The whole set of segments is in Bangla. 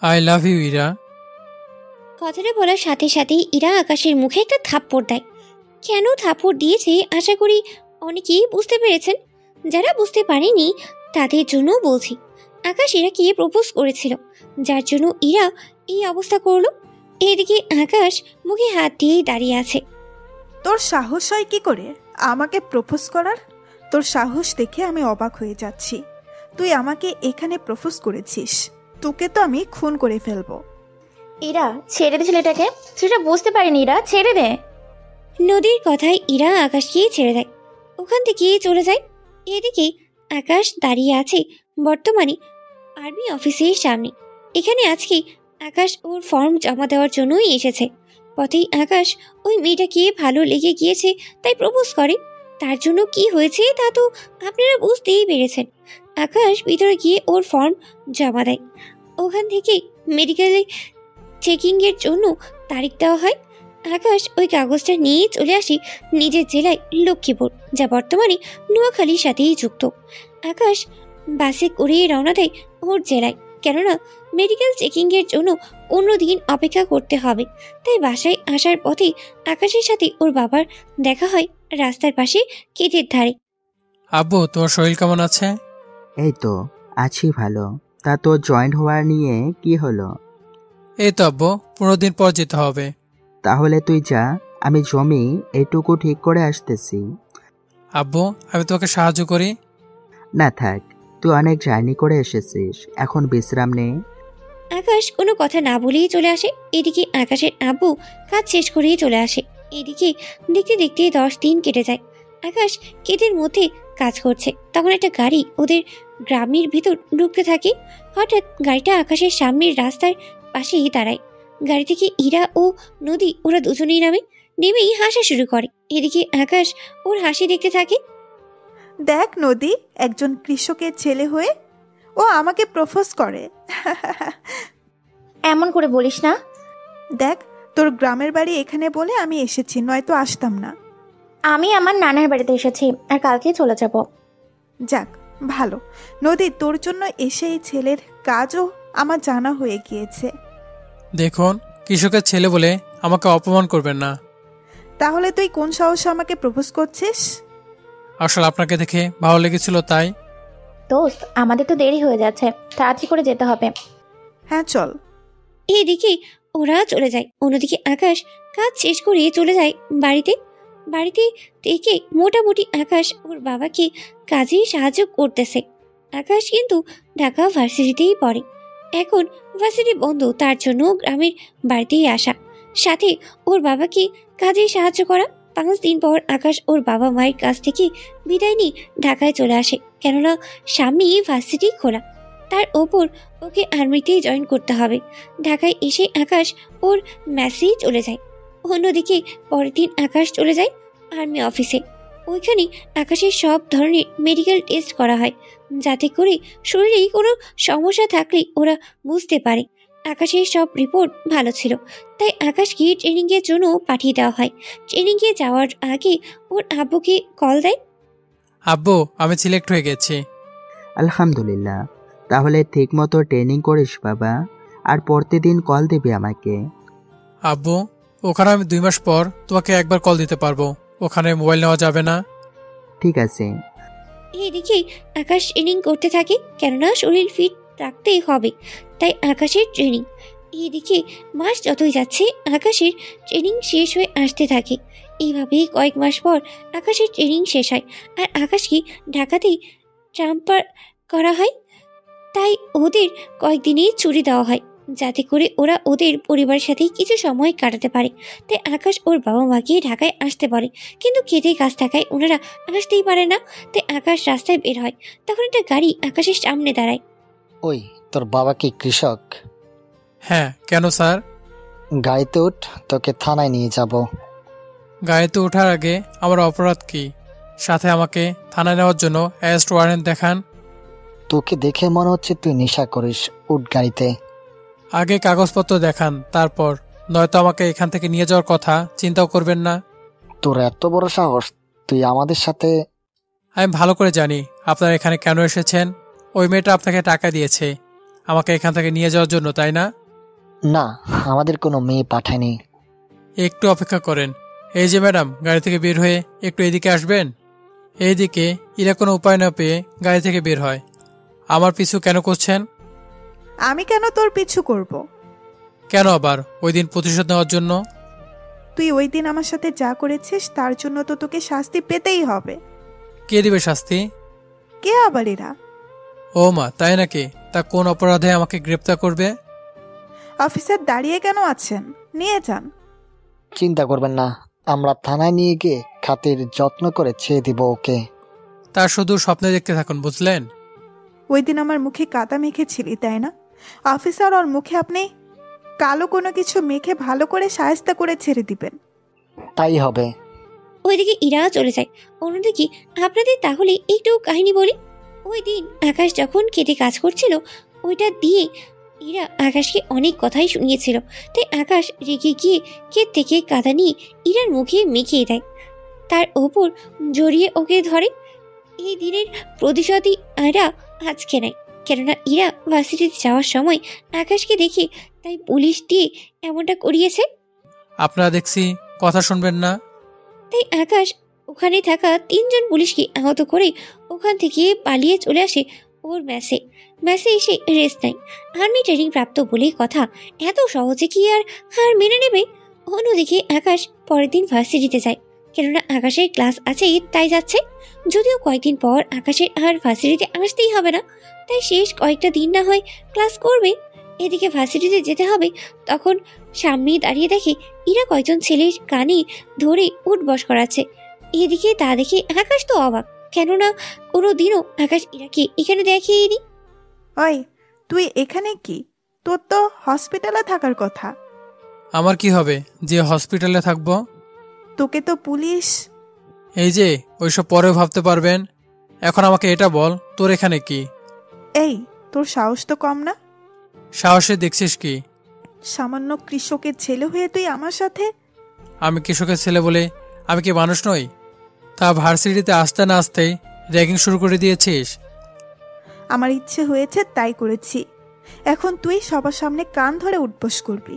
I love you Ira. কথাটা বলার সাথে সাথেই ইরা আকাশের মুখে একটা থাপ্পড় দেয়। কেন থাপ্পড় দিয়েছে আশা করি অনেকেই বুঝতে পেরেছেন। যারা বুঝতে পারেনি তাদের জন্য বলছি, আকাশ ইরাকে প্রপোজ করেছিল, যার জন্য ইরা এই অবস্থা করলো। এদিকে আকাশ মুখে হাত দিয়েই দাঁড়িয়ে আছে। তোর সাহস হয় কি করে আমাকে প্রপোজ করার? তোর সাহস দেখে আমি অবাক হয়ে যাচ্ছি। তুই আমাকে এখানে প্রপোজ করেছিস, তোকে তো আমি খুন করে ফেলবো। ইরা ছেড়ে দে ছেলেটাকে, সেটা বুঝতে পারিনি। ইরা ছেড়ে দে। নদীর কথায় ইরা আকাশকে ছেড়ে দেয়, ওখান থেকে চলে যায়। এদিকে আকাশ দাঁড়িয়ে আছে বর্তমানে আর্মি অফিসের সামনে। এখানে আজকে আকাশ ওর ফর্ম জমা দেওয়ার জন্যই এসেছে। পথেই আকাশ ওই মেয়েটাকে ভালো লেগে গিয়েছে, তাই প্রপোজ করে। তার জন্য কি হয়েছে তা তো আপনারা বুঝতেই পেরেছেন। আকাশ ভিতরে গিয়ে ওর ফর্ম জমা দেয়। ওখান থেকে মেডিকেলে চেকিংয়ের জন্য তারিখ দেওয়া হয়। আকাশ ওই কাগজটা নিয়ে চলে আসে নিজের জেলায় লক্ষ্মীপুর, যা বর্তমানে নোয়াখালীর সাথেই যুক্ত। আকাশ বাসে করে রওনা দেয় ওর জেলায়, কেননা মেডিকেল চেকিংয়ের জন্য অন্যদিন অপেক্ষা করতে হবে। তাই বাসায় আসার পথে আকাশের সাথে ওর বাবার দেখা হয় রাস্তার পাশে ক্ষেতের ধারে। আব্বু, তোমার শরীর কেমন আছে? এই তো আছি ভালো। তা তোর জয়েন্ট হওয়ার নিয়ে কি হলো? এই তো আব্বু, 15 দিন পর যেতে হবে। তাহলে তুই যা, আমি জমি এটুকু ঠিক করে আসতেছি। আব্বু, আমি তোমাকে সাহায্য করি। না থাক, তুই অনেক জার্নি করে এসেছিস, এখন বিশ্রাম নে। আকাশ কোনো কথা না বলেই চলে আসে। এদিকে আকাশের আব্বু কাজ শেষ করেই চলে আসে। এদিকে দেখতে দেখতে 10 দিন কেটে যায়। আকাশ ক্ষেতের মধ্যে কাজ করছে, তখন একটা গাড়ি ওদের গ্রামের ভিতর ঢুকতে থাকে। হঠাৎ গাড়িটা আকাশের সামনের রাস্তার পাশেই দাঁড়ায়। গাড়ি থেকে ইরা ও নদী ওরা দুজনেই নেমেই হাসা শুরু করে। এদিকে আকাশ ওর হাসি দেখতে থাকে। দেখ নদী, একজন কৃষকের ছেলে হয়ে ও আমাকে প্রপোজ করে। এমন করে বলিস না। দেখ, তোর গ্রামের বাড়ি এখানে বলে আমি এসেছি, নয়তো আসতাম না। আমি আমার নানার বাড়িতে এসেছি, আর কালকেই চলে যাব। যাক ভালো নদী, তোর জন্য এসে এই ছেলের কাজও আমার জানা হয়ে গিয়েছে। দেখুন, কৃষকের ছেলে বলে আমাকে অপমান করবেন না। তাহলে তুই কোন সাহসে আমাকে প্রপোজ করছিস? আসলে আপনাকে দেখে ভালো লেগেছিল তাই। দোস্ত, আমাদের তো দেরি হয়ে যাচ্ছে, তাড়াতাড়ি করে যেতে হবে। হ্যাঁ চল। এদিকে ওরা চলে যায়। অন্যদিকে আকাশ কাজ শেষ করে চলে যায় বাড়িতে। বাড়িতে থেকে মোটামুটি আকাশ ওর বাবাকে কাজে সাহায্য করতেছে। আকাশ কিন্তু ঢাকা ভার্সিটিতেই পড়ে। এখন ভার্সিটি বন্ধ, তার জন্য গ্রামের বাড়িতেই আসা, সাথে ওর বাবাকে কাজে সাহায্য করা। 5 দিন পর আকাশ ওর বাবা মায়ের কাছ থেকে বিদায় নিয়ে ঢাকায় চলে আসে, কেননা সামনেই ভার্সিটি খোলা। তার ওপর ওকে আর্মিতেই জয়েন করতে হবে। ঢাকায় এসে আকাশ ওর মেসেই চলে যায়। অন্যদিকে পরের দিন আকাশ চলে যায় আর্মি অফিসে। ওইখানে আকাশের সব ধরনের মেডিকেল টেস্ট করা হয়, যাতে করে শরীরে কোনো সমস্যা থাকলে ওরা বুঝতে পারে। আকাশের সব রিপোর্ট ভালো ছিল, তাই আকাশকে ট্রেনিংয়ের জন্য পাঠিয়ে দেওয়া হয়। ট্রেনিংয়ে যাওয়ার আগে ওর আব্বুকে কল দেয়। আব্বু, আমি সিলেক্ট হয়ে গেছি। আলহামদুলিল্লাহ, তাহলে ঠিক মতো ট্রেনিং করিস বাবা, আর প্রতিদিন কল দিবি আমাকে। আব্বু, ওখানে আমি 2 মাস পর তোমাকে একবার কল দিতে পারবো, ওখানে মোবাইল নেওয়া যাবে না। ঠিক আছে। এদিকে আকাশ ট্রেনিং করতে থাকে, কেননা শরীর ফিট রাখতেই হবে, তাই আকাশের ট্রেনিং। এদিকে মাস যতই যাচ্ছে আকাশের ট্রেনিং শেষ হয়ে আসতে থাকে। এইভাবেই কয়েক মাস পর আকাশের ট্রেনিং শেষ হয়, আর আকাশকে ঢাকাতেই ট্রান্সফার করা হয়। তাই ওদের কয়েকদিনই ছুটি দেওয়া হয়, যাতে করে ওরা ওদের পরিবারের সাথে কিছু সময় কাটাতে পারে। তাই আকাশ ওর বাবা মাকে ঢাকায় আসতে বলে, কিন্তু খেতে কাজ থাকায় ওনারা আসতেই পারে না। তাই আকাশ রাস্তায় বের হয়, তখন একটা গাড়ি আকাশের সামনে দাঁড়ায়। ওই, তোর বাবা কি কৃষক? হ্যাঁ, কেন স্যার? গাড়িতে উঠ, তোকে থানায় নিয়ে যাব। গাড়িতে ওঠার আগে আমার অপরাধ কি? সাথে আমাকে থানায় নেওয়ার জন্য অ্যারেস্ট ওয়ারেন্ট দেখান। তোকে দেখে মনে হচ্ছে তুই নেশা করিস, উঠ গাড়িতে। আগে কাগজপত্র দেখান, তারপর, নয়তো আমাকে এখান থেকে নিয়ে যাওয়ার কথা চিন্তাও করবেন না। তোর এত বড় সাহস, তুই আমাদের সাথে? আমি ভালো করে জানি আপনারা এখানে কেন এসেছেন। ওই মেয়েটা আপনাকে টাকা দিয়েছে, আমাকে এখান থেকে নিয়ে যাওয়ার জন্য, তাই না? না, আমাদের কোনো মেয়ে পাঠায়নি। একটু অপেক্ষা করেন। এই যে ম্যাডাম, গাড়ি থেকে বের হয়ে একটু এদিকে আসবেন। এইদিকে ইরা কোনো উপায় না পেয়ে গাড়ি থেকে বের হয়। আমার পিছু কেন করছেন? আমি কেন তোর পিছু করব? কেন আবার? ওই দিন প্রতিশোধ নেওয়ার জন্য। তুই ওই দিন আমার সাথে যা করেছিস তার জন্য তো তোকে শাস্তি পেতেই হবে। কে দিবে শাস্তি? কে আবার এরা? ও মা, তাই নাকি? তা কোন অপরাধে আমাকে গ্রেপ্তার করবে? অফিসার দাঁড়িয়ে কেন আছেন? নিয়ে যান। চিন্তা করবেন না, আমরা থানায় নিয়ে গিয়ে খাতির যত্ন করে ছেড়ে দিব ওকে। তা শুধু স্বপ্নে দেখতে থাকুন, বুঝলেন? ওই দিন আমার মুখে কাদা মেখেছিলি, তাই না? অফিসার, ওর মুখে আপনি কালো কোনো কিছু মেখে ভালো করে শায়েস্তা করে ছেড়ে দিবেন। তাই হবে। ওইদিকে ইরা চলে যায়। অন্যদিকে আপনাদের তাহলে একটু কাহিনী বলি। ওই দিন আকাশ যখন খেতে কাজ করছিল, ওইটা দিয়ে ইরা আকাশকে অনেক কথাই শুনিয়েছিল। তাই আকাশ রেগে গিয়ে ক্ষেত থেকে কাদা নিয়ে ইরার মুখে মেখিয়ে দেয়, তার ওপর জড়িয়ে ওকে ধরে। এই দিনের প্রতিশোধই ইরা আজকে নেয়, কেননা ইরা ভার্সিটিতে যাওয়ার সময় আকাশকে দেখে তাই পুলিশ দিয়ে এমনটা করিয়েছে। আপনারা দেখছি কথা শুনবেন না। তাই আকাশ ওখানে থাকা 3 জন পুলিশকে আহত করে ওখান থেকে পালিয়ে চলে আসে ওর ম্যাসে এসে রেস্ট নেয়। আর্মি ট্রেনিং প্রাপ্ত বলে কথা, এত সহজে কি আর হার মেনে নেবে? অন্যদিকে আকাশ পরের দিন ভার্সিটিতে যায়, কেননা আকাশের ক্লাস আছে তাই যাচ্ছে। যদিও কয়েকদিন পর আকাশের আর ভার্সিটিতে আসতেই হবে না, তাই শেষ কয়েকটা দিন না হয় ক্লাস করবে। এদিকে ভার্সিটিতে যেতে হবে, তখন সামনে দাঁড়িয়ে দেখে ইরা কয়েকজন ছেলের কানে ধরে উঠবস করাচ্ছে। এদিকে তা দেখে আকাশ তো অবাক, কেননা কোনোদিনও আকাশ ইরাকে এখানে দেখেইনি। ওই, তুই এখানে কি? তোর তো হসপিটালে থাকার কথা। আমার কি হবে যে হসপিটালে থাকবো? তোকে তো পুলিশ। এই যে ওইসব পরেও ভাবতে পারবেন, এখন আমাকে এটা বল, তোর এখানে কি? এই, তোর সাহস তো কম না? সাহসে দেখছিস কি? সামান্য কৃষকের ছেলে হয়ে তুই আমার সাথে? আমি কৃষকের ছেলে বলে আমি কি মানুষ নই? তা ভার্সিটিতে আসতে না আসতেই র্যাগিং শুরু করে দিয়েছিস? আমার ইচ্ছে হয়েছে তাই করেছি। এখন তুই সবার সামনে কান ধরে উঠবস করবি?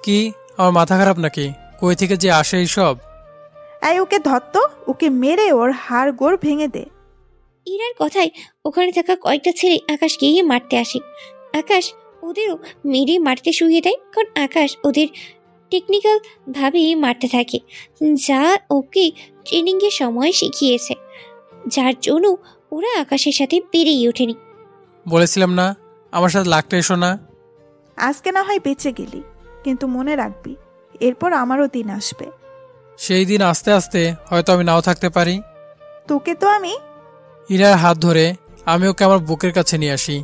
কি আমার মাথা খারাপ নাকি? কই থেকে যে আসে এইসব? এই, ওকে ধর তো, ওকে মেরে ওর হাড় গোড় ভেঙে দে। ইরার কথায় ওখানে থাকা কয়েকটা ছেলে আকাশকে মারতে আসে। আকাশ ওদেরও মেরে মারতে শুয়ে দেয়, কারণ আকাশ ওদের টেকনিক্যাল ভাবে মারতে থাকে, যা ওকে ট্রেনিং এর সময় শিখিয়েছে, যার জন্য ওরা আকাশের সাথে পেরেই ওঠেনি। বলেছিলাম না আমার সাথে লাগতে এসো না। আজকে না হয় বেঁচে গেলি, কিন্তু মনে রাখবি এরপর আমারও দিন আসবে। সেই দিন আস্তে আস্তে হয়তো আমি নাও থাকতে পারি। তোকে তো আমি ইরার হাত ধরে আমি ওকে আমার বুকের কাছে নিয়ে আসি।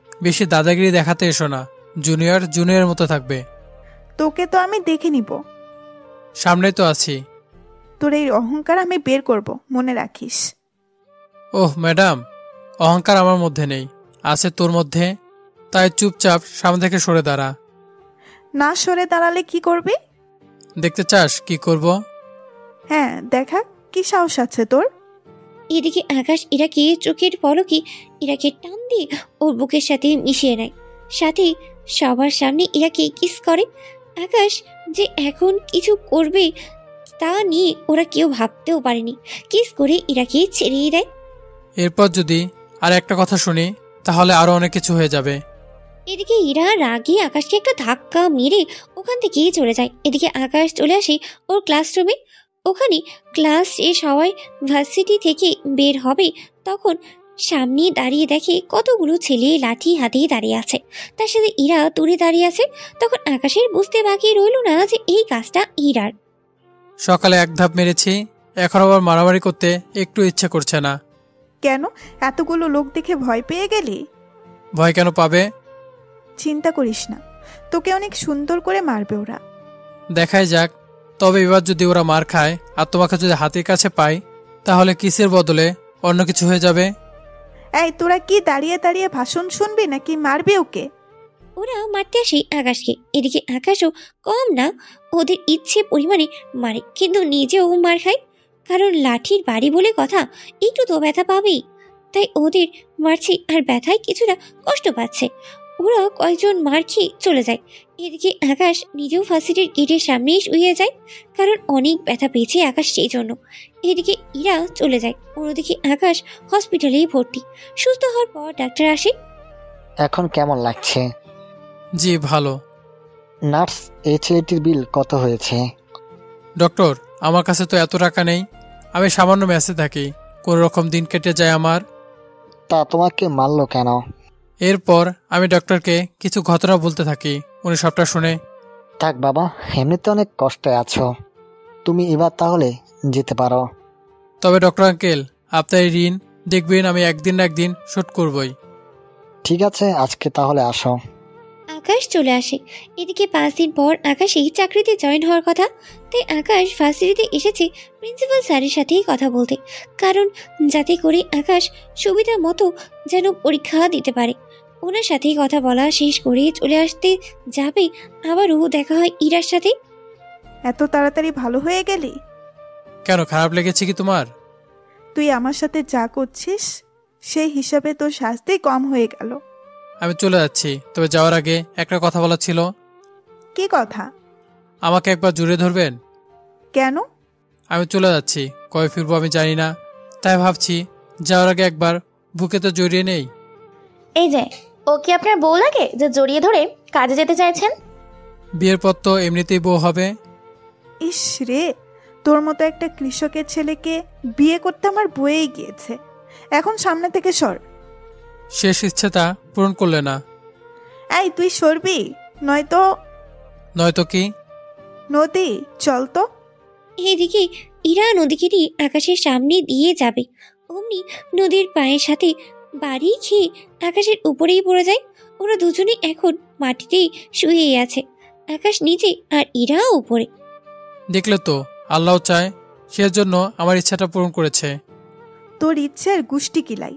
বেশি দাদাগিরি দেখাতে এসো না, জুনিয়র মতো থাকবে। তোকে তো আমি দেখে নিব। সামনেই তো আছি। তোর এই অহংকার আমি বের করব, মনে রাখিস। ওহ ম্যাডাম, অহংকার আমার মধ্যে নেই, আছে তোর মধ্যে। তাই চুপচাপ সামনে থেকে সরে দাঁড়া। না সরে দাঁড়ালে কি করবি? দেখতে চাস কি করব? হ্যাঁ, দেখা, কি সাহস আছে তোর? এদিকে আকাশ ইরাকে চোখের পলকে ইরাকে টান দিয়ে ওর বুকের সাথে মিশিয়ে নেয়, সাথে সবার সামনে ইরাকে কিস করে। আকাশ যে এখন কিছু করবে তা নিয়ে ওরা কেউ ভাবতেও পারেনি। কিস করে ইরাকে ছেড়েই দেয়। এরপর যদি আর একটা কথা শুনি তাহলে আরো অনেক কিছু হয়ে যাবে। এদিকে ইরা রাগে আকাশকে একটা ধাক্কা মেরে ওখান থেকে চলে যায়। এদিকে আকাশ চলে আসে ওর ক্লাসরুমে। ওখানে ক্লাস শেষ হওয়ায় ভার্সিটি থেকে বের হবে, তখন সামনে দাঁড়িয়ে দেখে কতগুলো ছেলে লাঠি হাতে দাঁড়িয়ে আছে, তার সাথে ইরা দূরে দাঁড়িয়ে আছে। তখন আকাশের বুঝতে বাকি রইল না যে এই কাজটা ইরার। সকালে এক ধাপ মেরেছি, এখন আবার মারামারি করতে একটু ইচ্ছে করছে না। কেন এতগুলো লোক দেখে ভয় পেয়ে গেলি? ভয় কেন পাবে? চিন্তা করিস না, তোকে অনেক সুন্দর করে মারবে ওরা। দেখাই যাক। তবে এবার যদি ওরা মার খায় আর তোমাকে যদি হাতের কাছে পাই, তাহলে কিসের বদলে অন্য কিছু হয়ে যাবে। এই, তোরা কি দাঁড়িয়ে দাঁড়িয়ে ভাষণ শুনবি নাকি মারবি ওকে? ওরা মারতে আসে আকাশকে। এদিকে আকাশও কম না, ওদের ইচ্ছে পরিমাণে মারে, কিন্তু নিজেও মার খায়, কারণ লাঠির বাড়ি বলে কথা, একটু তো ব্যথা পাবেই। তাই ওদের মারছে আর ব্যথায় কিছুটা কষ্ট পাচ্ছে। ওরা কয়েকজন মার খেয়ে চলে যায়। এদিকে আকাশ নিজেও ভার্সিটির গেটের সামনেই শুয়ে যায়, কারণ অনেক ব্যথা পেয়েছে আকাশ সেই জন্য। এদিকে ইরা চলে যায়, অন্যদিকে আকাশ হসপিটালেই ভর্তি। সুস্থ হওয়ার পর ডাক্তার আসে। এখন কেমন লাগছে? জি ভালো। নার্স, এই ছেলেটির বিল কত হয়েছে? ডক্টর, আমার কাছে তো এত টাকা নেই, আমি সামান্য মেসে থাকি, কোনো রকম দিন কেটে যায় আমার। তা তোমাকে মারলো কেন? এরপর আমি ডক্টরকে কিছু ঘটনা বলতে থাকি, উনি সবটা শুনে। থাক বাবা, এমনিতে অনেক কষ্টে আছো, তুমি এবার তাহলে যেতে পারো। তবে ডক্টর আঙ্কেল, আপনার এই ঋণ দেখবেন আমি একদিন না একদিন শোধ করবই। ঠিক আছে, আজকে তাহলে আসো। আকাশ চলে আসে। এদিকে 5 দিন পর আকাশ এই চাকরিতে জয়েন হওয়ার কথা, তাই আকাশ ভার্সিটিতে এসেছে প্রিন্সিপাল স্যারের সাথেই কথা বলতে, কারণ যাতে করে আকাশ সুবিধা মতো যেন পরীক্ষা দিতে পারে। ওনার সাথেই কথা বলা শেষ করে চলে আসতে যাবে, আবারও দেখা হয় ইরার সাথে। এত তাড়াতাড়ি ভালো হয়ে গেলি? কেন, খারাপ লেগেছে কি তোমার? তুই আমার সাথে যা করছিস সেই হিসাবে তোর শাস্তি কম হয়ে গেল। আমি চলে যাচ্ছি, তবে যাওয়ার আগে একটা কথা বলার ছিল। কি কথা? আমাকে একবার জুড়ে ধরবেন? কেন? আমি চলে যাচ্ছি, কবে ফিরবো আমি জানি না, তাই ভাবছি যাওয়ার আগে একবার বুকে তো জড়িয়ে নেই। এই যে, ও কি আপনার বউ লাগে যে জড়িয়ে ধরে কাজে যেতে চাইছেন? বিয়ের পর তো এমনিতেই বউ হবে। ইস রে, তোর মতো একটা কৃষকের ছেলেকে বিয়ে করতে আমার বয়েই গিয়েছে। এখন সামনে থেকে সর। শেষ ইচ্ছেটা পূরণ করলে না। এই তুই সরবি, নয়তো কি? নদী, চল তো। এদিকে ইরা নদীকে নিয়ে আকাশের সামনে দিয়ে যাবে, অমনি নদীর পায়ের সাথে বাড়ি খেয়ে আকাশের উপরেই পড়ে যায়। ওরা দুজনে এখন মাটিতেই শুয়ে আছে, আকাশ নিচে আর ইরা উপরে। দেখলে তো, আল্লাহ চায়, সেজন্য আমার ইচ্ছাটা পূরণ করেছে। তোর ইচ্ছের গুষ্টি কিলাই।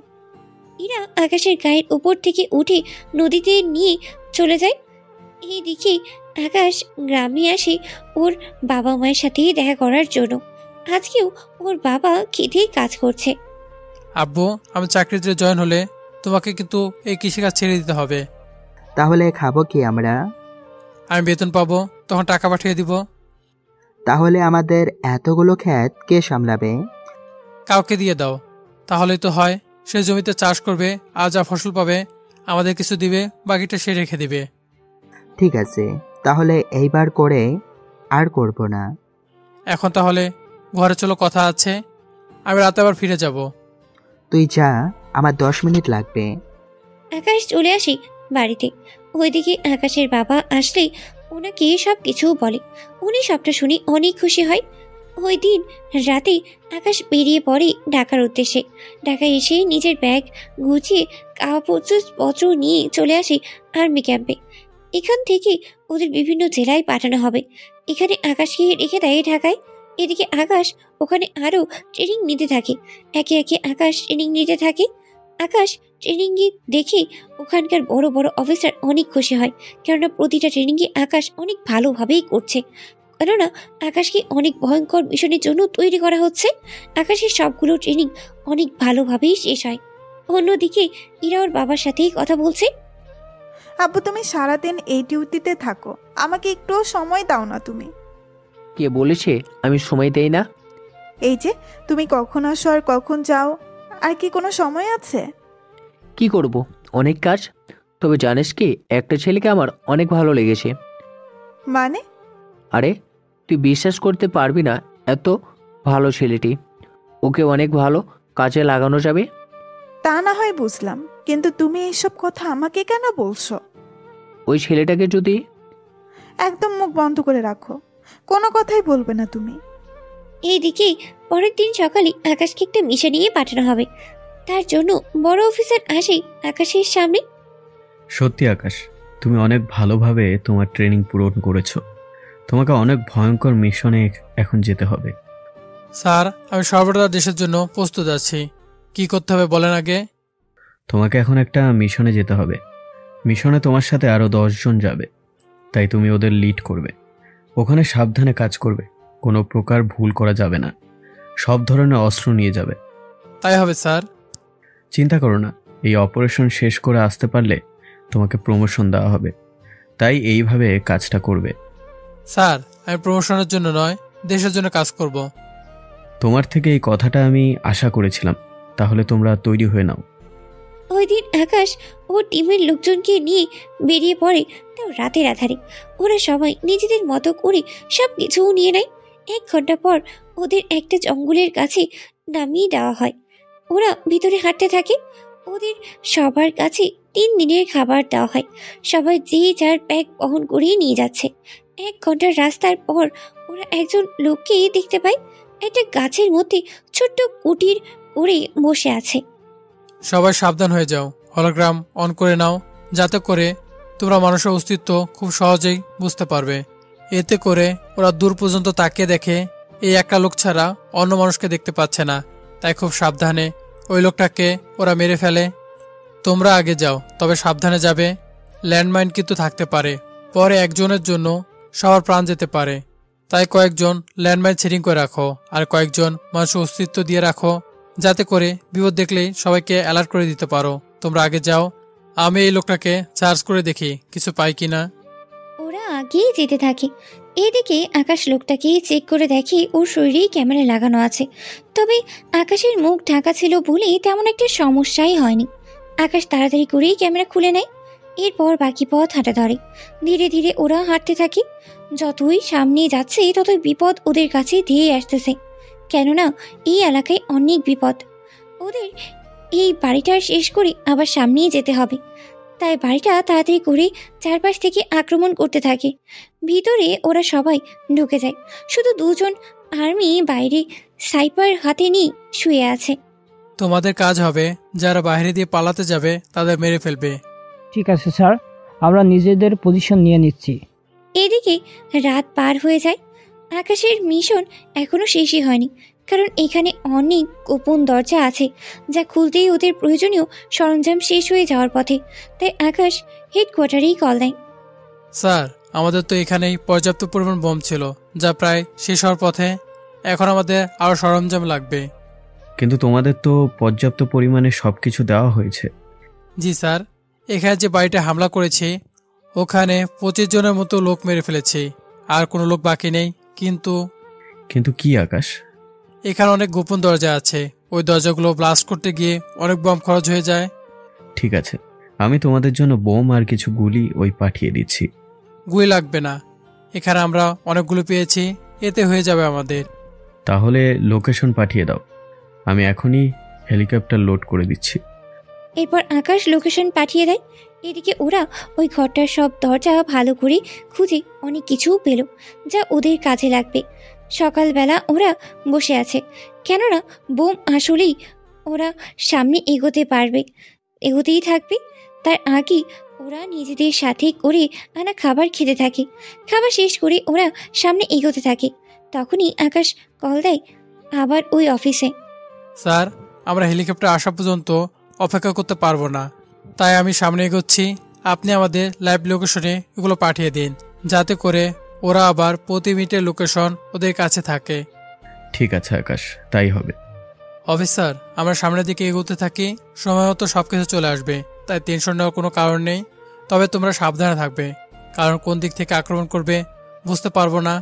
ইরা আকাশের গায়ের উপর থেকে উঠে নদীতে নিয়ে চলে যায়। এইদিকে আকাশ গ্রামে আসে ওর বাবা মায়ের সাথে দেখা করার জন্য। আজকেও ওর বাবা খেতেই কাজ করছে। আব্বু, আমি চাকরিতে জয়েন হলে তোমাকে কিন্তু এই কৃষিকাজ ছেড়ে দিতে হবে। তাহলে খাবো কি আমরা? আমি বেতন পাবো, তখন টাকা পাঠিয়ে দিব। তাহলে আমাদের এতগুলো ক্ষেত কে সামলাবে? কাউকে দিয়ে দাও, তাহলেই তো হয়। সে জমিতে চাষ করবে, আর যা ফসল পাবে আমাদের কিছু দিবে, বাকিটা সে রেখে দিবে। ঠিক আছে, তাহলে এইবার করে আর করব না। এখন তাহলে ঘরে চলো, কথা আছে। আমি রাতে আবার ফিরে যাব। তুই যা, আমার 10 মিনিট লাগবে। আকাশ চলে আসে বাড়িতে। ওইদিকে আকাশের বাবা আসলে ওনাকে সব কিছু বলে। উনি সবটা শুনে অনেক খুশি হয়। ওই দিন রাতে আকাশ বেরিয়ে পড়ে ঢাকার উদ্দেশ্যে। ঢাকায় এসে নিজের ব্যাগ গুছিয়ে কাগজপত্র নিয়ে চলে আসে আর্মি ক্যাম্পে। এখান থেকে ওদের বিভিন্ন জেলায় পাঠানো হবে। এখানে আকাশকে রেখে দেয় ঢাকায়। এদিকে আকাশ ওখানে আরও ট্রেনিং নিতে থাকে। একে একে আকাশ ট্রেনিং নিতে থাকে। আকাশ ট্রেনিংয়ে দেখে ওখানকার বড় বড় অফিসার অনেক খুশি হয়, কেননা প্রতিটা ট্রেনিংয়ে আকাশ অনেক ভালোভাবেই করছে। কেননা আকাশকে অনেক ভয়ঙ্কর মিশনের জন্য তৈরি করা হচ্ছে। আকাশের সবগুলো ট্রেনিং অনেক ভালোভাবেই শেষ হয়। অন্যদিকে ইরা ওর বাবার সাথেই কথা বলছে। আব্বু, তুমি সারাদিন এই ডিউটিতে থাকো, আমাকে একটুও সময় দাও না তুমি? কে বলেছে আমি সময় দেই না? এই যে তুমি কখন আসো আর কখন যাও, আর কি কোনো সময় আছে? কি করব, অনেক কাজ। তবে জানিস কি, একটা ছেলেকে আমার অনেক ভালো লেগেছে। মানে? আরে তুই বিশ্বাস করতে পারবি না, এত ভালো ছেলেটি। ওকে অনেক ভালো কাজে লাগানো যাবে। তা না হয় বুঝলাম, কিন্তু তুমি এইসব কথা আমাকে কেন বলছো? ওই ছেলেটাকে যদি... একদম মুখ বন্ধ করে রাখো, কোনো কথাই বলবে না তুমি। এইদিকে পরের দিন সকালে আকাশকে একটা মিশন নিয়ে পাঠানো হবে। তার জন্য বড় অফিসার আসে আকাশের সামনে। সত্যি আকাশ, তুমি অনেক ভালোভাবে তোমার ট্রেনিং পূরণ করেছো। তোমাকে অনেক ভয়ঙ্কর মিশনে এখন যেতে হবে। স্যার, আমি সর্বদা দেশের জন্য প্রস্তুত আছি। কি করতে হবে বলেন আগে। তোমাকে এখন একটা মিশনে যেতে হবে। মিশনে তোমার সাথে আরও 10 জন যাবে, তাই তুমি ওদের লিড করবে। ওখানে সাবধানে কাজ করবে, কোনো প্রকার ভুল করা যাবে না। সব ধরনের অস্ত্র নিয়ে যাবে। তাই হবে স্যার। চিন্তা করো না, এই অপারেশন শেষ করে আসতে পারলে তোমাকে প্রমোশন দেওয়া হবে, তাই এইভাবে কাজটা করবে। স্যার, আমি প্রমোশনের জন্য নয়, দেশের জন্য কাজ করব। তোমার থেকে এই কথাটা আমি আশা করেছিলাম। তাহলে তোমরা তৈরি হয়ে নাও। ওই দিন আকাশ ও টিমের লোকজনকে নিয়ে বেরিয়ে পড়ে, তাও রাতের আধারে। ওরা সবাই নিজেদের মতো করে সব কিছু নিয়ে নেয়। 1 ঘন্টা পর ওদের একটা জঙ্গলের কাছে নামিয়ে দেওয়া হয়। ওরা ভিতরে হাঁটতে থাকে। ওদের সবার কাছে 3 দিনের খাবার দেওয়া হয়। সবাই যে যার ব্যাগ বহন করেই নিয়ে যাচ্ছে। 1 ঘন্টার রাস্তার পর ওরা একজন লোককে দেখতে পায়, একটা গাছের মধ্যে ছোট্ট কুটির করে বসে আছে। সবাই সাবধান হয়ে যাও, হলোগ্রাম অন করে নাও, যাতে করে তোমরা মানুষের অস্তিত্ব খুব সহজেই বুঝতে পারবে। এতে করে ওরা দূর পর্যন্ত তাকিয়ে দেখে এই একটা লোক ছাড়া অন্য মানুষকে দেখতে পাচ্ছে না, তাই খুব সাবধানে ওই লোকটাকে ওরা মেরে ফেলে। তোমরা আগে যাও, তবে সাবধানে যাবে। ল্যান্ডমাইন কিন্তু থাকতে পারে, পরে একজনের জন্য সবার প্রাণ যেতে পারে, তাই কয়েকজন ল্যান্ডমাইন সেটিং করে রাখো, আর কয়েকজন মানুষের অস্তিত্ব দিয়ে রাখো, যাতে করে বিপদ দেখলেই সবাইকে অ্যালার্ট করে দিতে পারো। তোমরা আগে যাও, আমি এই লোকটাকে চার্জ করে দেখি কিছু পাই কিনা। ওরা আগেই যেতে থাকে। এদিকে আকাশ লোকটাকে চেক করে দেখে ওর শরীরেই ক্যামেরা লাগানো আছে, তবে আকাশের মুখ ঢাকা ছিল বলে তেমন একটা সমস্যাই হয়নি। আকাশ তাড়াতাড়ি করেই ক্যামেরা খুলে নেয়। এরপর বাকি পথ হাঁটা ধরে। ধীরে ধীরে ওরা হাঁটতে থাকে। যতই সামনে যাচ্ছে ততই বিপদ ওদের কাছে ধেয়ে আসতেছে, কেননা এই এলাকায় অনেক বিপদ। ওদের এই বাড়িটা শেষ করে আবার সামনেই যেতে হবে, তাই বাড়িটা তাড়াতাড়ি করে চারপাশ থেকে আক্রমণ করতে থাকে। ভিতরে ওরা সবাই ঢুকে যায়, শুধু 2 জন আর্মি বাইরে সাইপার হাতে নিয়ে শুয়ে আছে। তোমাদের কাজ হবে যারা বাইরে দিয়ে পালাতে যাবে তাদের মেরে ফেলবে। ঠিক আছে স্যার, আমরা নিজেদের পজিশন নিয়ে নিচ্ছি। এদিকে রাত পার হয়ে যায়। আকাশের মিশন এখনো শেষই হয়নি, কারণ এখানে অনেক গোপন দরজা আছে, যা খুলতেই ওদের প্রয়োজনীয় সরঞ্জাম শেষ হয়ে যাওয়ার পথে। তাই আকাশ হেডকোয়ার্টারেই কল দেয়। স্যার, আমাদের তো এখানেই পর্যাপ্ত পরিমাণ বোম ছিল, যা প্রায় শেষ হওয়ার পথে। এখন আমাদের আরও সরঞ্জাম লাগবে। কিন্তু তোমাদের তো পর্যাপ্ত পরিমাণে সবকিছু দেওয়া হয়েছে। জি স্যার, এখানে যে বাড়িটা হামলা করেছে ওখানে 25 জনের মতো লোক মেরে ফেলেছে, আর কোনো লোক বাকি নেই। কিন্তু কি আকাশ? এখানে অনেক গোপন দরজা আছে, ওই দরজাগুলো ব্লাস্ট করতে গিয়ে অনেক বোম খরচ হয়ে যায়। ঠিক আছে, আমি তোমাদের জন্য বোম আর কিছু গুলি পাঠিয়ে দিচ্ছি। গুলি লাগবে না, এখানে আমরা অনেকগুলো পেয়েছি, এতে হয়ে যাবে আমাদের। তাহলে লোকেশন পাঠিয়ে দাও, আমি এখনই হেলিকপ্টার লোড করে দিচ্ছি। এরপর আকাশ লোকেশন পাঠিয়ে দেয়। এদিকে ওরা ওই ঘরটার সব দরজা ভালো করে খুঁজে অনেক কিছু পেল, যা ওদের কাজে লাগবে। সকালবেলা ওরা বসে আছে, কেননা বোম আসলেই ওরা সামনে এগোতেই থাকবে। তার আগে ওরা নিজেদের সাথে করে আনা খাবার খেতে থাকে। খাবার শেষ করে ওরা সামনে এগোতে থাকে। তখনই আকাশ কল দেয় আবার ওই অফিসে। স্যার, আমরা হেলিকপ্টার আসা পর্যন্ত অপেক্ষা করতে পারবো না, তাই আমি সামনে এগোচ্ছি। আপনি আমাদের লাইভ লোকেশনে এগুলো পাঠিয়ে দিন, যাতে করে ওরা আবার প্রতি মিনিটের লোকেশন ওদের কাছে থাকে। ঠিক আছে আকাশ, তাই হবে। অফিসার, আমরা সামনের দিকে এগোতে থাকি, সময় মতো সবকিছু চলে আসবে, তাই টেনশন নেওয়ার কোনো কারণ নেই। তবে তোমরা সাবধানে থাকবে, কারণ কোন দিক থেকে আক্রমণ করবে বুঝতে পারবো না।